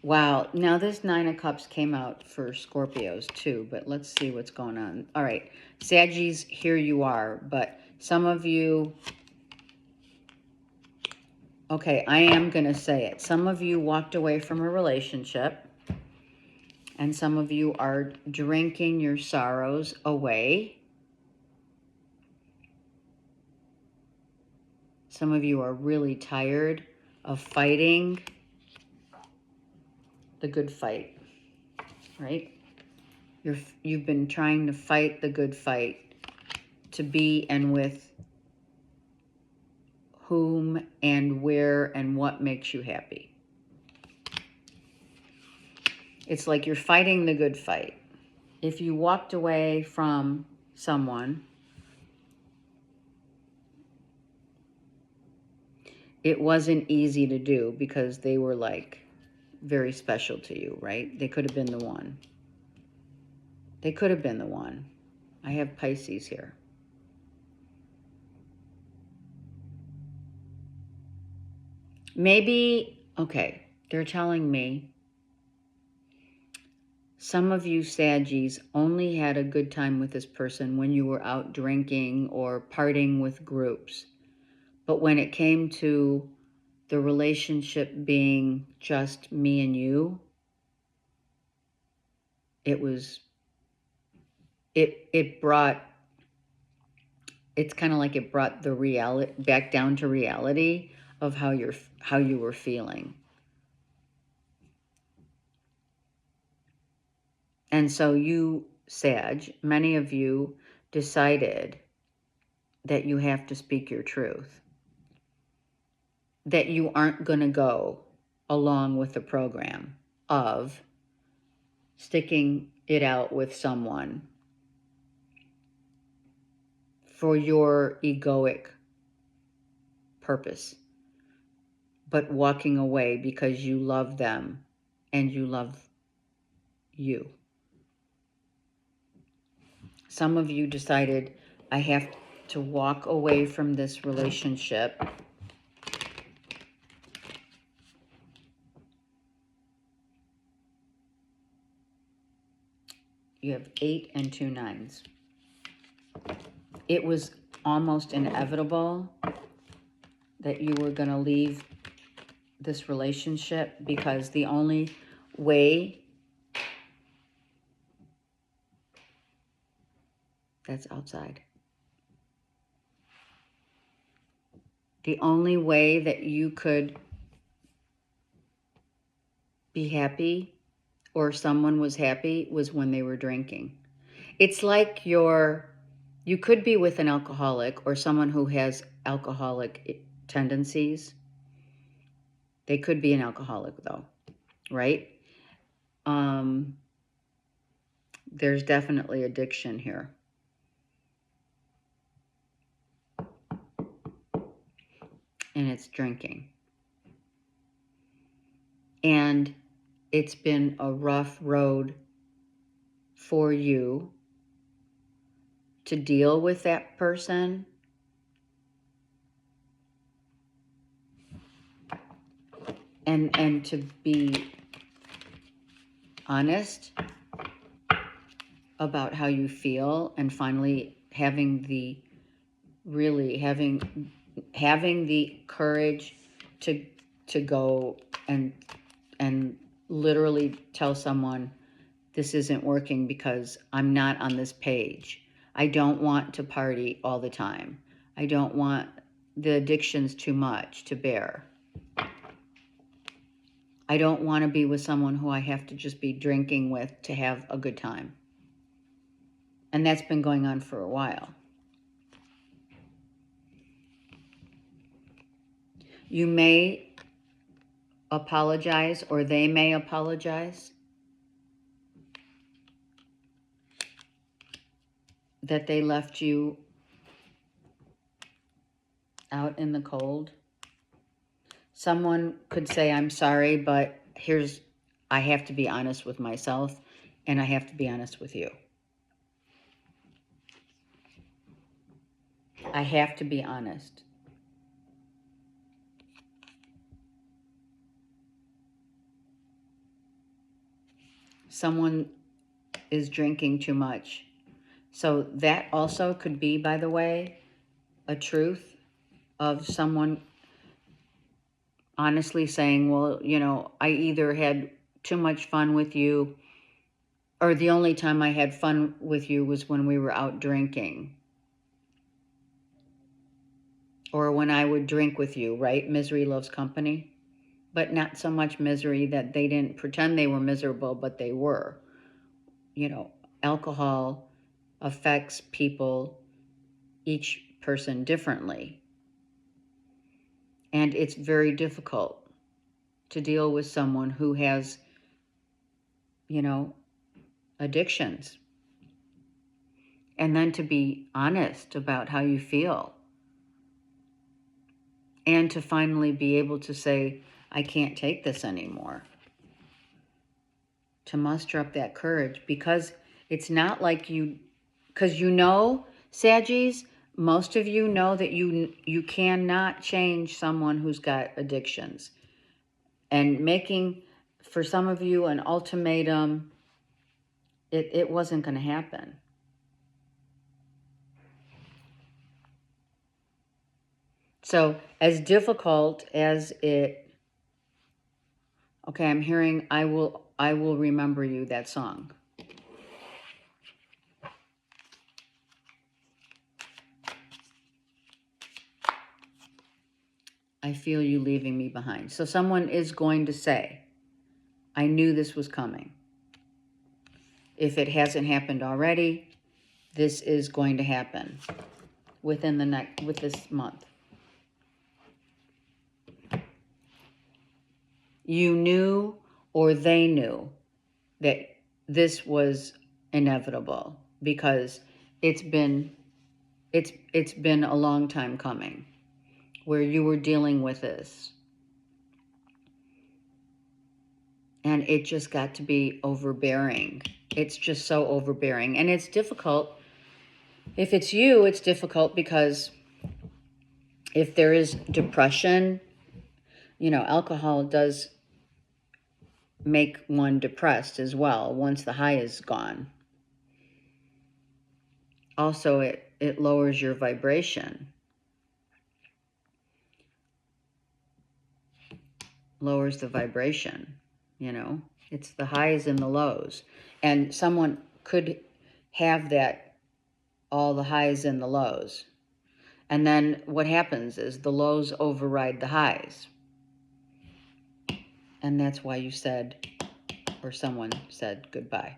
Wow, now this Nine of Cups came out for Scorpios too, but let's see what's going on. All right, Saggies, here you are, but some of you, okay, I am going to say it. Some of you walked away from a relationship, and some of you are drinking your sorrows away. Some of you are really tired of fighting the good fight, right? You've been trying to fight the good fight to be and with whom and where and what makes you happy. It's like you're fighting the good fight. If you walked away from someone, it wasn't easy to do because they were like very special to you, right? They could have been the one. They could have been the one. I have Pisces here. Maybe, okay, they're telling me some of you Saggies only had a good time with this person when you were out drinking or partying with groups. But when it came to the relationship being just me and you, it was, it brought, it's kind of like it brought the reality back down to reality of how you were feeling. And so you, Sag, many of you decided that you have to speak your truth, that you aren't going to go along with the program of sticking it out with someone for your egoic purpose, but walking away because you love them and you love you. Some of you decided, I have to walk away from this relationship You have 8 and 2 9s. It was almost inevitable that you were going to leave this relationship because the only way, that's outside. The only way that you could be happy or someone was happy was when they were drinking. It's like you could be with an alcoholic or someone who has alcoholic tendencies. They could be an alcoholic though, right? There's definitely addiction here. And it's drinking. And it's been a rough road for you to deal with that person. And to be honest about how you feel and finally having the courage to go and literally tell someone, this isn't working because I'm not on this page. I don't want to party all the time. I don't want, the addiction's too much to bear. I don't want to be with someone who I have to just be drinking with to have a good time. And that's been going on for a while. You may apologize, or they may apologize that they left you out in the cold. Someone could say, I'm sorry, but I have to be honest with myself, and I have to be honest with you. I have to be honest. Someone is drinking too much. So that also could be, by the way, a truth of someone honestly saying, well, you know, I either had too much fun with you, or the only time I had fun with you was when we were out drinking, or when I would drink with you, right? Misery loves company, but not so much misery that they didn't pretend they were miserable, but they were. You know, alcohol affects people, each person differently. And it's very difficult to deal with someone who has, you know, addictions. And then to be honest about how you feel. And to finally be able to say, I can't take this anymore. To muster up that courage, because it's not like because you know, Saggies, most of you know that you cannot change someone who's got addictions. And making, for some of you, an ultimatum, it wasn't going to happen. So as difficult as it, okay, I'm hearing, I will remember you, that song. I feel you leaving me behind. So someone is going to say, I knew this was coming. If it hasn't happened already, this is going to happen with this month. You knew, or they knew, that this was inevitable, because it's been a long time coming where you were dealing with this. And it just got to be overbearing. It's just so overbearing. And it's difficult. If it's you, it's difficult because if there is depression, you know, alcohol does make one depressed as well once the high is gone. Also, it lowers your vibration. Lowers the vibration, you know. It's the highs and the lows. And someone could have that, all the highs and the lows. And then what happens is the lows override the highs. And that's why you said, or someone said, goodbye.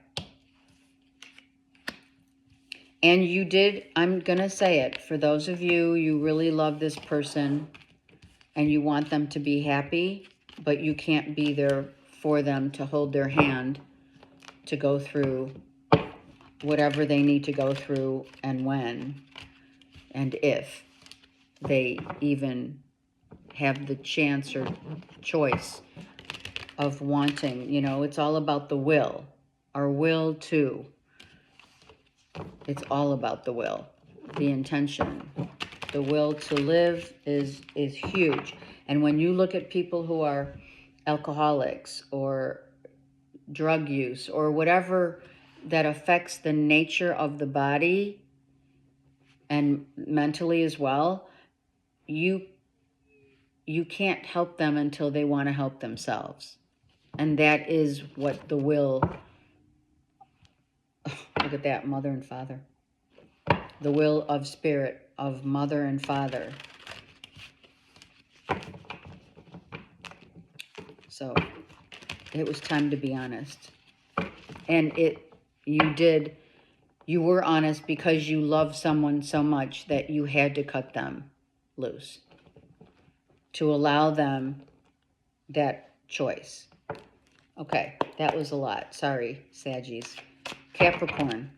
And you did, I'm going to say it, for those of you, you really love this person and you want them to be happy, but you can't be there for them to hold their hand to go through whatever they need to go through, and when and if they even have the chance or choice of wanting. You know, it's all about the will. Our will too. It's all about the will, the intention. The will to live is huge. And when you look at people who are alcoholics or drug use or whatever that affects the nature of the body and mentally as well, you can't help them until they want to help themselves. And that is what the will, look at that, mother and father. The will of spirit of mother and father. So It was time to be honest. And you were honest because you love someone so much that you had to cut them loose to allow them that choice. Okay, that was a lot. Sorry, Saggies. Capricorn.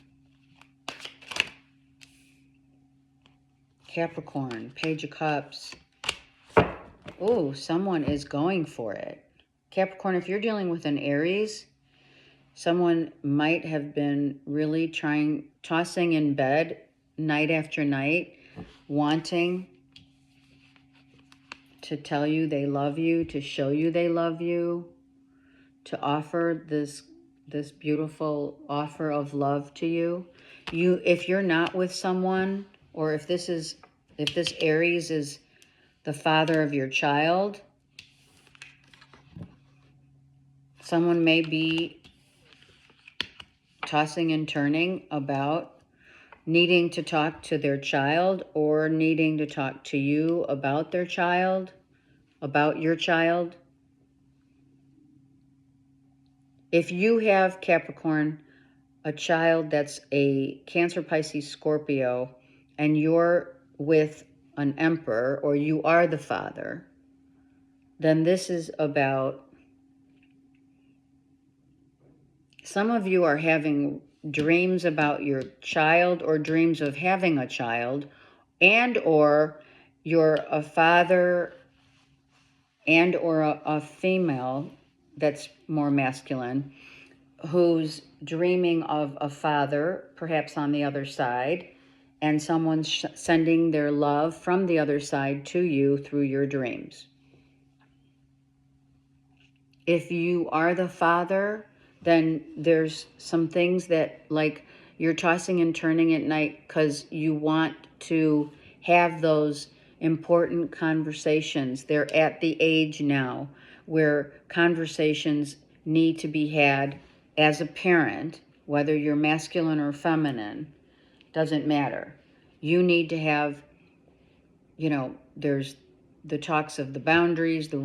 Capricorn, Page of Cups. Oh, someone is going for it. Capricorn, if you're dealing with an Aries, someone might have been really tossing in bed night after night, wanting to tell you they love you, to show you they love you, to offer this beautiful offer of love to you. If you're not with someone, or if this Aries is the father of your child, someone may be tossing and turning about needing to talk to their child or needing to talk to you about their child, about your child. If you have, Capricorn, a child that's a Cancer, Pisces, Scorpio, and you're with an Emperor, or you are the father, then this is about, some of you are having dreams about your child or dreams of having a child, and or you're a father and or a female that's more masculine who's dreaming of a father, perhaps on the other side, and someone's sending their love from the other side to you through your dreams. If you are the father, then there's some things that, like, you're tossing and turning at night because you want to have those important conversations. They're at the age now where conversations need to be had as a parent, whether you're masculine or feminine, doesn't matter. You need to have, there's the talks of the boundaries, the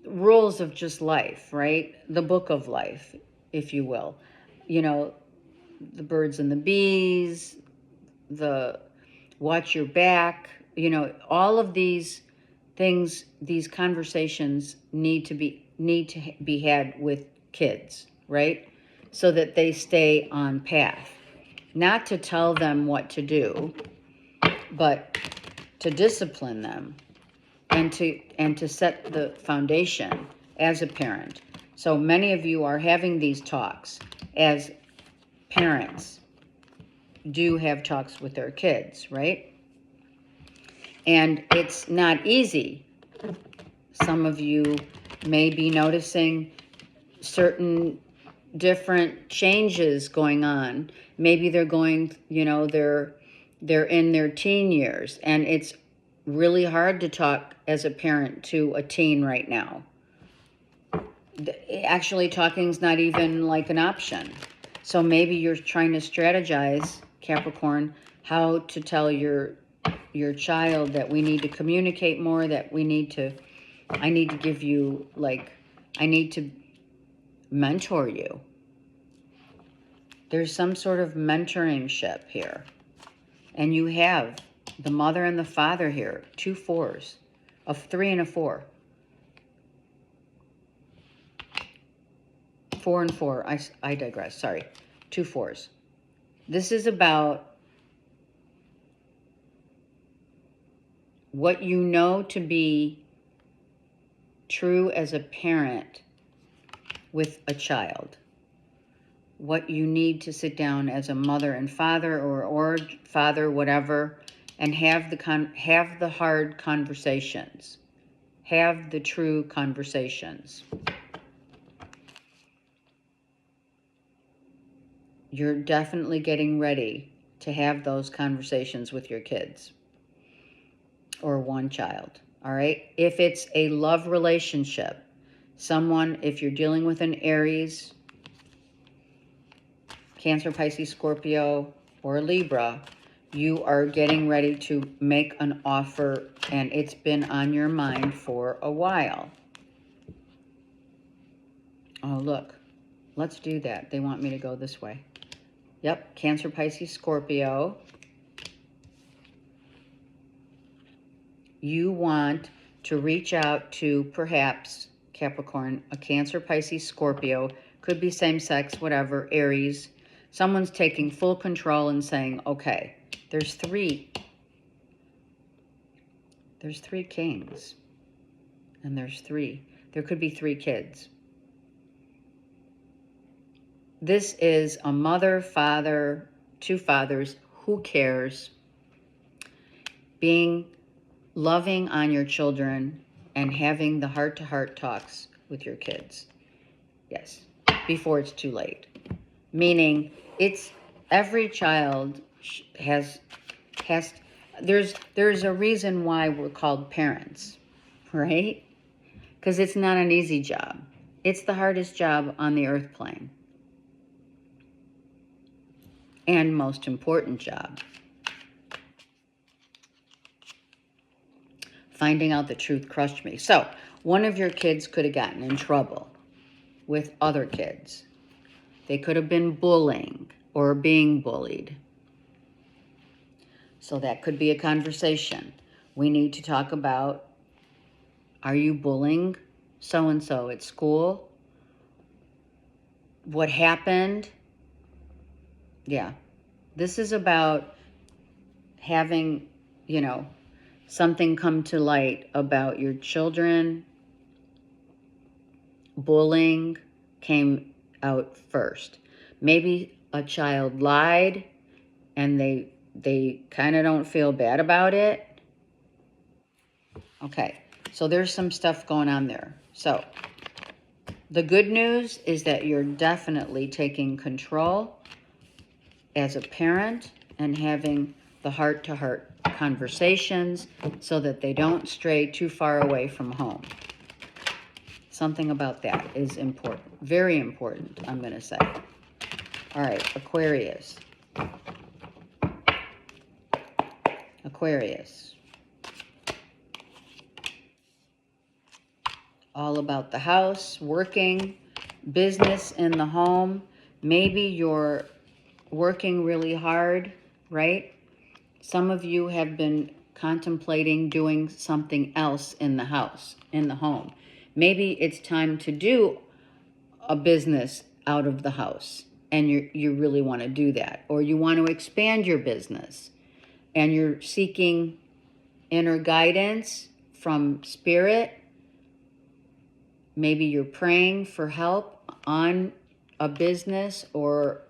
rules of just life, right? The book of life, if you will. The birds and the bees, the watch your back, all of these things, these conversations need to be had with kids, right? So that they stay on path. Not to tell them what to do, but to discipline them and to set the foundation as a parent. So many of you are having these talks as parents do have talks with their kids, right? And it's not easy. Some of you may be noticing certain different changes going on. Maybe they're going, they're in their teen years, and it's really hard to talk as a parent to a teen right now. Actually, talking's not even like an option. So maybe you're trying to strategize, Capricorn, how to tell your child that we need to communicate more, that I need to give you, I need to mentor you. There's some sort of mentoringship here. And you have the mother and the father here, 2 4s, a 3 and a 4. 4 and 4, I digress, sorry. 2 4s. This is about what you know to be true as a parent with a child. What you need to sit down as a mother and father, or father, whatever, and have the hard conversations. Have the true conversations. You're definitely getting ready to have those conversations with your kids or one child, all right? If it's a love relationship, if you're dealing with an Aries, Cancer, Pisces, Scorpio, or Libra, you are getting ready to make an offer, and it's been on your mind for a while. look. Let's do that. They want me to go this way. Yep, Cancer, Pisces, Scorpio. You want to reach out to perhaps Capricorn, a Cancer, Pisces, Scorpio, could be same sex, whatever, Aries. Someone's taking full control and saying, okay, there's three kings, and there could be 3 kids. This is a mother, father, 2 fathers, who cares, being loving on your children and having the heart-to-heart talks with your kids. Yes, before it's too late. Meaning, it's every child has there's a reason why we're called parents, right? Because it's not an easy job. It's the hardest job on the earth plane. And most important job. Finding out the truth crushed me. So, one of your kids could have gotten in trouble with other kids. They could have been bullying or being bullied. So that could be a conversation. We need to talk about, are you bullying so-and-so at school? What happened? Yeah. This is about having, something come to light about your children. Bullying came out first. Maybe a child lied and they kind of don't feel bad about it. Okay, so there's some stuff going on there. So the good news is that you're definitely taking control as a parent and having the heart-to-heart conversations so that they don't stray too far away from home. Something about that is important. Very important, I'm going to say. All right, Aquarius. Aquarius. All about the house, working, business in the home. Maybe you're working really hard, right? Some of you have been contemplating doing something else in the house, in the home. Maybe it's time to do a business out of the house, and you really want to do that. Or you want to expand your business, and you're seeking inner guidance from spirit. Maybe you're praying for help on a business or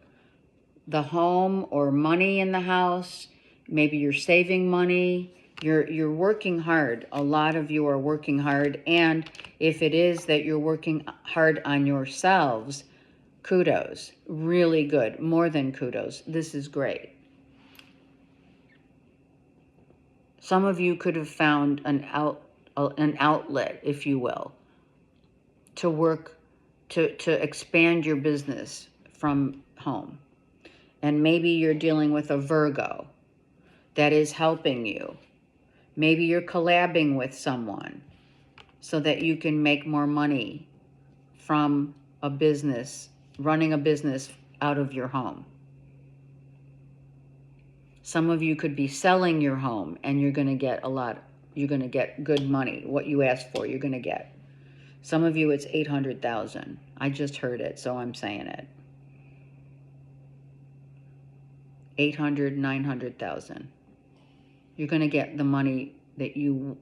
the home or money in the house. Maybe you're saving money. You're working hard. A lot of you are working hard. And if it is that you're working hard on yourselves, kudos. Really good. More than kudos. This is great. Some of you could have found an outlet, if you will, to work, to expand your business from home. And maybe you're dealing with a Virgo that is helping you. Maybe you're collabing with someone so that you can make more money from a business, running a business out of your home. Some of you could be selling your home and you're going to get you're going to get good money. What you asked for, you're going to get. Some of you, it's 800,000. I just heard it, so I'm saying it. 800, 900,000. You're going to get the money that you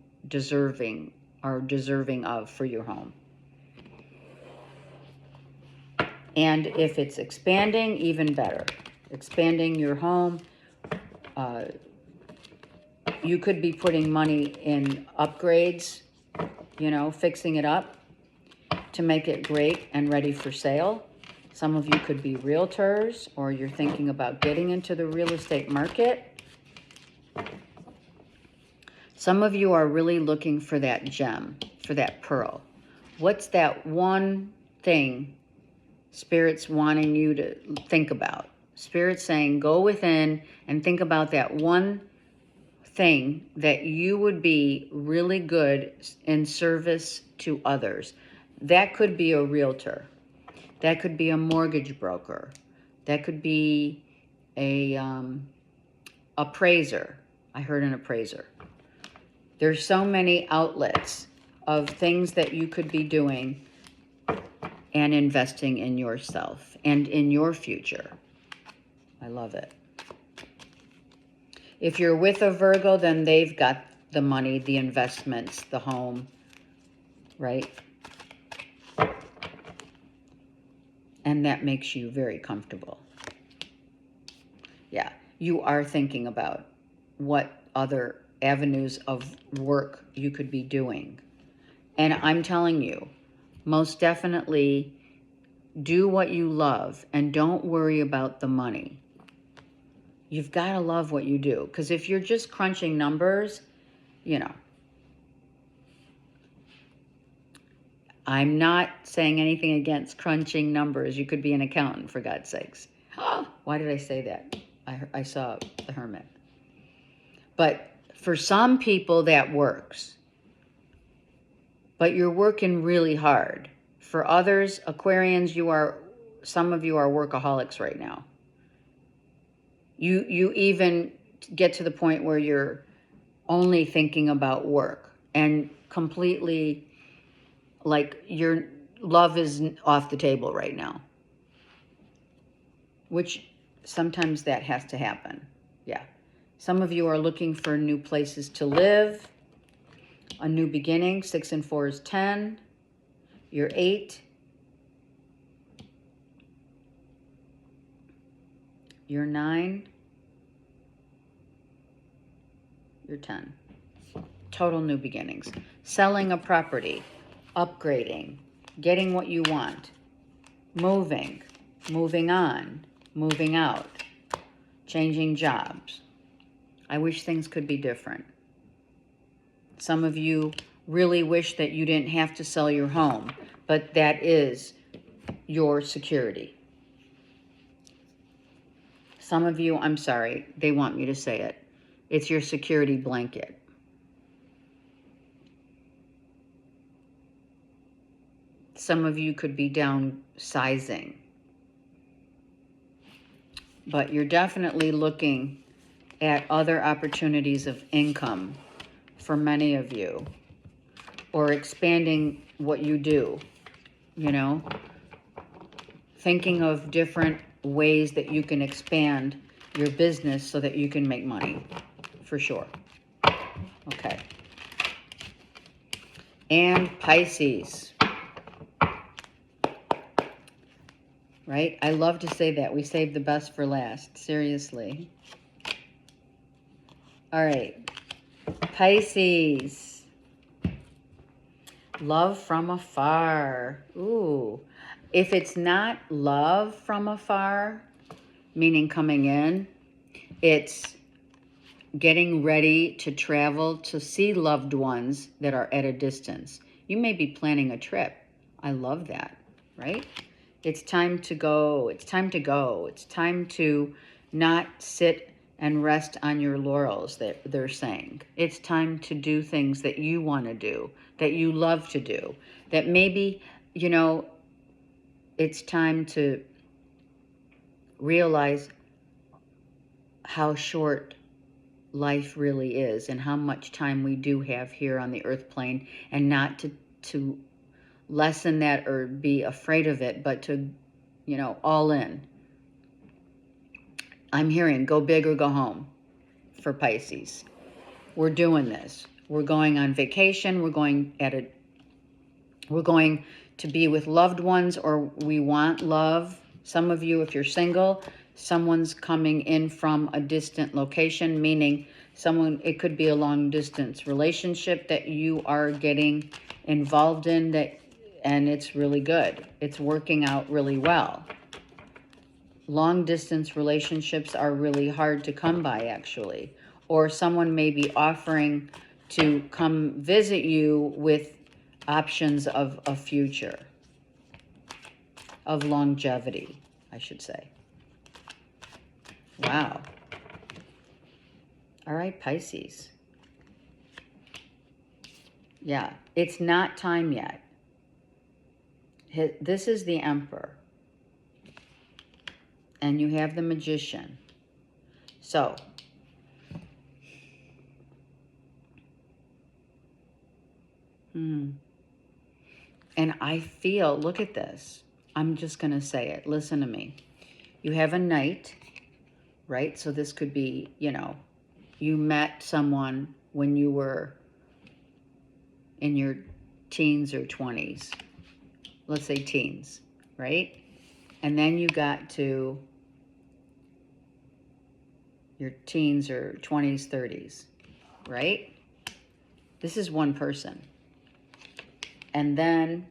are deserving of for your home. And if it's expanding, even better. Expanding your home. You could be putting money in upgrades, fixing it up to make it great and ready for sale. Some of you could be realtors, or you're thinking about getting into the real estate market. Some of you are really looking for that gem, for that pearl. What's that one thing Spirit's wanting you to think about? Spirit's saying, go within and think about that one thing that you would be really good in service to others. That could be a realtor. That could be a mortgage broker. That could be a appraiser. I heard an appraiser. There's so many outlets of things that you could be doing and investing in yourself and in your future. I love it. If you're with a Virgo, then they've got the money, the investments, the home, right? And that makes you very comfortable. Yeah, you are thinking about what other avenues of work you could be doing. And I'm telling you, most definitely do what you love and don't worry about the money. You've got to love what you do. Because if you're just crunching numbers, you know, I'm not saying anything against crunching numbers. You could be an accountant, for God's sakes. Why did I say that? I saw the Hermit. But for some people, that works. But you're working really hard. For others, Aquarians, some of you are workaholics right now. You even get to the point where you're only thinking about work and completely, like, your love is off the table right now. Which sometimes that has to happen. Yeah. Some of you are looking for new places to live, a new beginning. 6 and 4 is 10. You're 8. You're 9. You're 10. Total new beginnings. Selling a property, upgrading, getting what you want, moving, moving on, moving out, changing jobs. I wish things could be different. Some of you really wish that you didn't have to sell your home, but that is your security. Some of you, I'm sorry, they want me to say it. It's your security blanket. Some of you could be downsizing. But you're definitely looking at other opportunities of income for many of you. Or expanding what you do, you know? Thinking of different ways that you can expand your business so that you can make money, for sure. Okay. And Pisces. Right? I love to say that. We save the best for last. Seriously. All right. Pisces. Love from afar. Ooh. If it's not love from afar, meaning coming in, it's getting ready to travel to see loved ones that are at a distance. You may be planning a trip. I love that, right? It's time to go. It's time to go. It's time to not sit and rest on your laurels, that they're saying. It's time to do things that you want to do, that you love to do, that maybe, you know, it's time to realize how short life really is and how much time we do have here on the earth plane, and not to lessen that or be afraid of it, but to, you know, all in. I'm hearing go big or go home for Pisces. We're doing this. We're going on vacation. We're going to be with loved ones, or we want love. Some of you, if you're single, someone's coming in from a distant location, meaning it could be a long distance relationship that you are getting involved in, and it's really good. It's working out really well. Long distance relationships are really hard to come by, actually. Or someone may be offering to come visit you with options of a future, of longevity, I should say. Wow. All right, Pisces. Yeah, it's not time yet. This is the Emperor. And you have the Magician. So, and I feel, look at this. I'm just going to say it. Listen to me. You have a Knight, right? So this could be, you know, you met someone when you were in your teens or 20s. Let's say teens, right? And then you got to your teens or 20s, 30s, right? This is one person. And then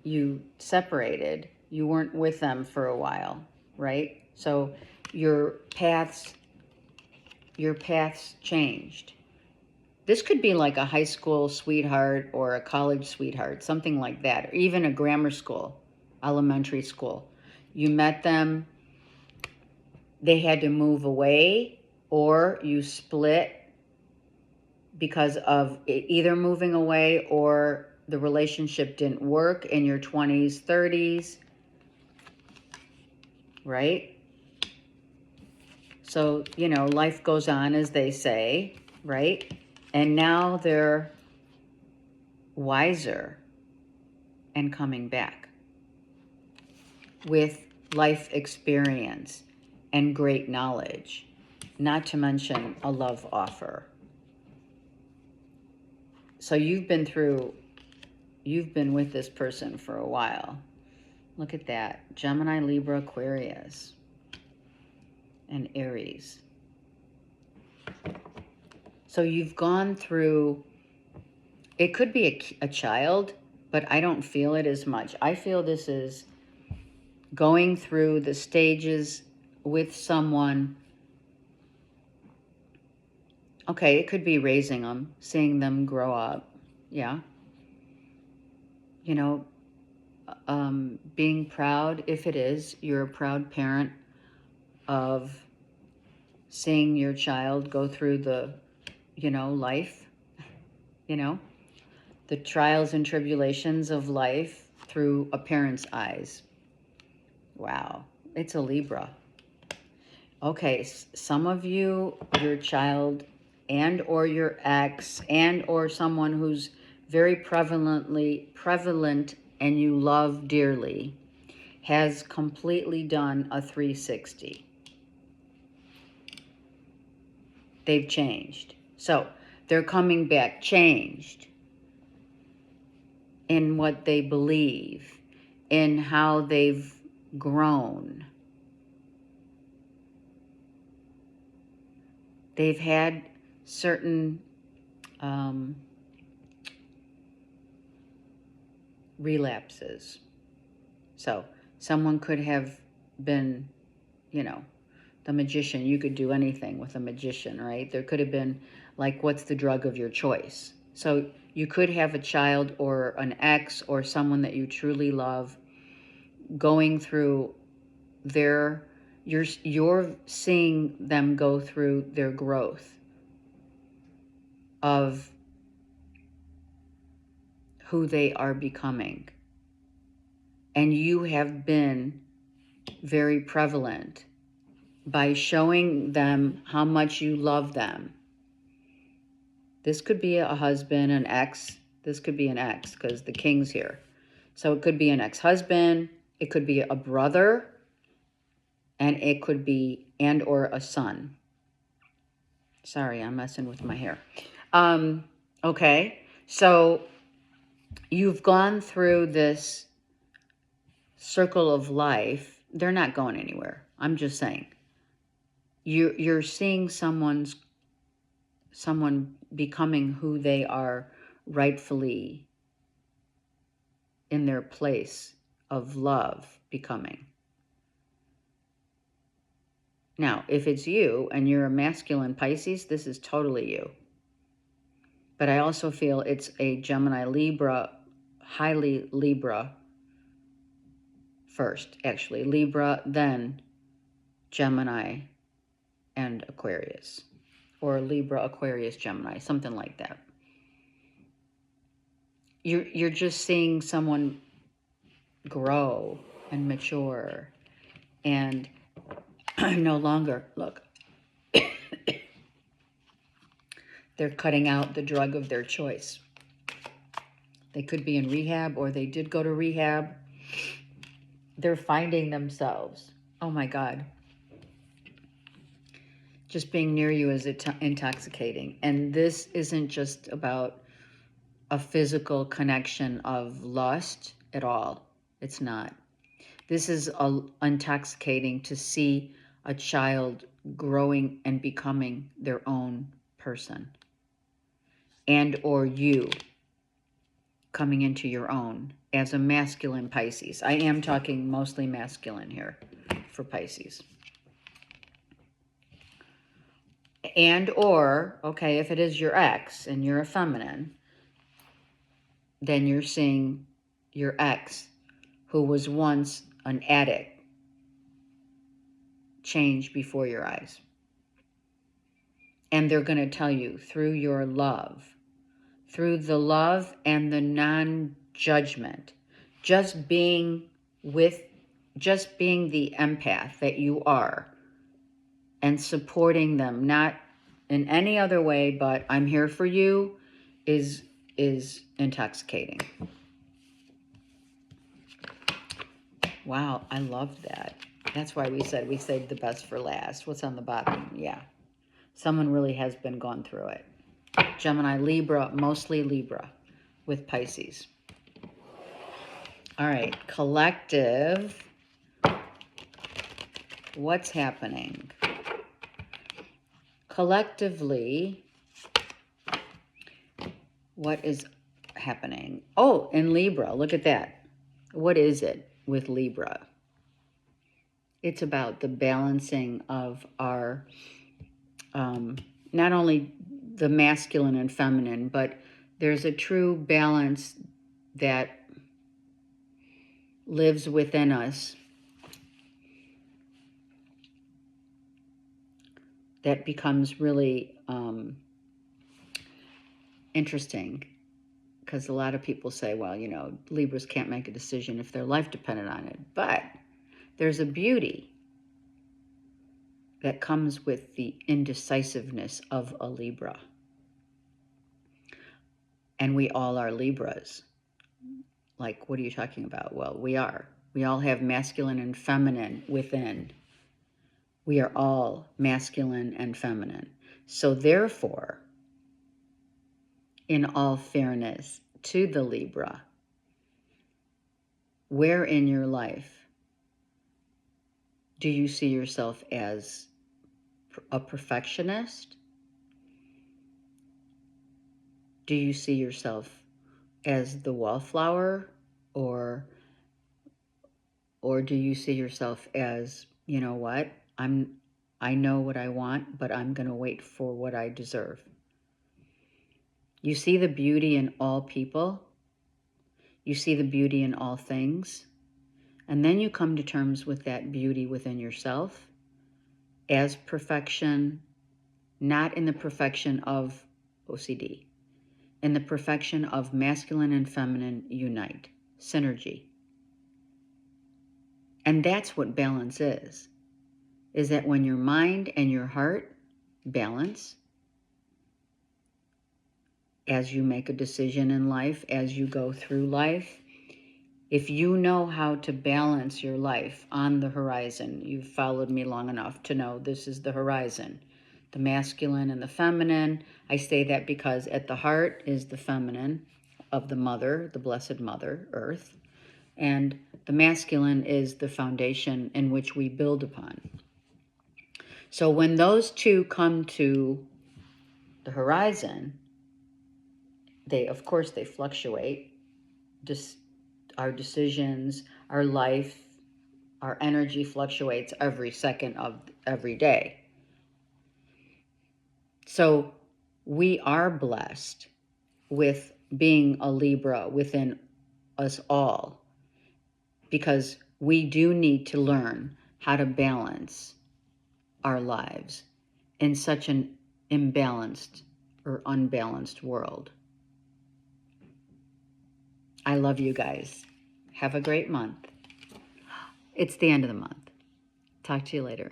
you separated. You weren't with them for a while, right? So your paths changed. This could be like a high school sweetheart or a college sweetheart, something like that, or even a grammar school, elementary school. You met them, they had to move away, or you split because of either moving away or the relationship didn't work in your 20s, 30s, right? So, you know, life goes on, as they say, right? And now they're wiser and coming back with life experience and great knowledge, not to mention a love offer. So you've been with this person for a while. Look at that. Gemini, Libra, Aquarius, and Aries. So you've gone through, it could be a child, but I don't feel it as much. I feel this is going through the stages with someone. Okay, it could be raising them, seeing them grow up. Yeah. You know, being proud, if it is, you're a proud parent of seeing your child go through the, you know, life, you know, the trials and tribulations of life through a parent's eyes. Wow, it's a Libra. Okay, some of you, your child and or your ex and or someone who's very prevalent and you love dearly has completely done a 360. They've changed. So they're coming back changed in what they believe, in how they've grown. They've had certain relapses. So someone could have been, you know, the magician. You could do anything with a magician, right? There could have been, like, what's the drug of your choice? So you could have a child or an ex or someone that you truly love going through their, you're seeing them go through their growth of who they are becoming. And you have been very prevalent by showing them how much you love them. This could be a husband, an ex. This could be an ex because the king's here. So it could be an ex-husband. It could be a brother. And it could be and or a son. Sorry, I'm messing with my hair. Okay, so you've gone through this circle of life. They're not going anywhere. I'm just saying. You're seeing someone becoming who they are rightfully in their place of love becoming. Now, if it's you and you're a masculine Pisces, this is totally you. But I also feel it's a Gemini, Libra, highly Libra first, actually. Libra, then Gemini and Aquarius. Or Libra, Aquarius, Gemini, something like that. You're just seeing someone grow and mature and no longer, look, they're cutting out the drug of their choice. They could be in rehab, or they did go to rehab. They're finding themselves. Oh my God. Just being near you is intoxicating. And this isn't just about a physical connection of lust at all. It's not. This is intoxicating to see a child growing and becoming their own person. And or you coming into your own as a masculine Pisces. I am talking mostly masculine here for Pisces. And or, okay, if it is your ex and you're a feminine, then you're seeing your ex, who was once an addict, change before your eyes. And they're going to tell you through your love, through the love and the non-judgment, just being the empath that you are, and supporting them, not in any other way, but I'm here for you, is intoxicating. Wow, I love that. That's why we said we saved the best for last. What's on the bottom? Yeah. Someone really has been gone through it. Gemini, Libra, mostly Libra with Pisces. All right, collective. What's happening? Collectively, what is happening? Oh, in Libra, look at that. What is it with Libra? It's about the balancing of our, not only the masculine and feminine, but there's a true balance that lives within us that becomes really interesting, because a lot of people say, well, you know, Libras can't make a decision if their life depended on it. But there's a beauty that comes with the indecisiveness of a Libra. And we all are Libras. Like, what are you talking about? Well, we are. We all have masculine and feminine within. We are all masculine and feminine. So therefore, in all fairness to the Libra, where in your life do you see yourself as a perfectionist? Do you see yourself as the wallflower, or do you see yourself as, you know what, I know what I want, but I'm going to wait for what I deserve? You see the beauty in all people. You see the beauty in all things. And then you come to terms with that beauty within yourself as perfection, not in the perfection of OCD, in the perfection of masculine and feminine unite, synergy. And that's what balance is that when your mind and your heart balance, as you make a decision in life, as you go through life, if you know how to balance your life on the horizon, you've followed me long enough to know this is the horizon, the masculine and the feminine. I say that because at the heart is the feminine of the mother, the blessed mother, Earth, and the masculine is the foundation in which we build upon. So when those two come to the horizon, of course they fluctuate. Just our decisions, our life, our energy fluctuates every second of every day. So we are blessed with being a Libra within us all, because we do need to learn how to balance our lives in such an imbalanced or unbalanced world. I love you guys. Have a great month. It's the end of the month. Talk to you later.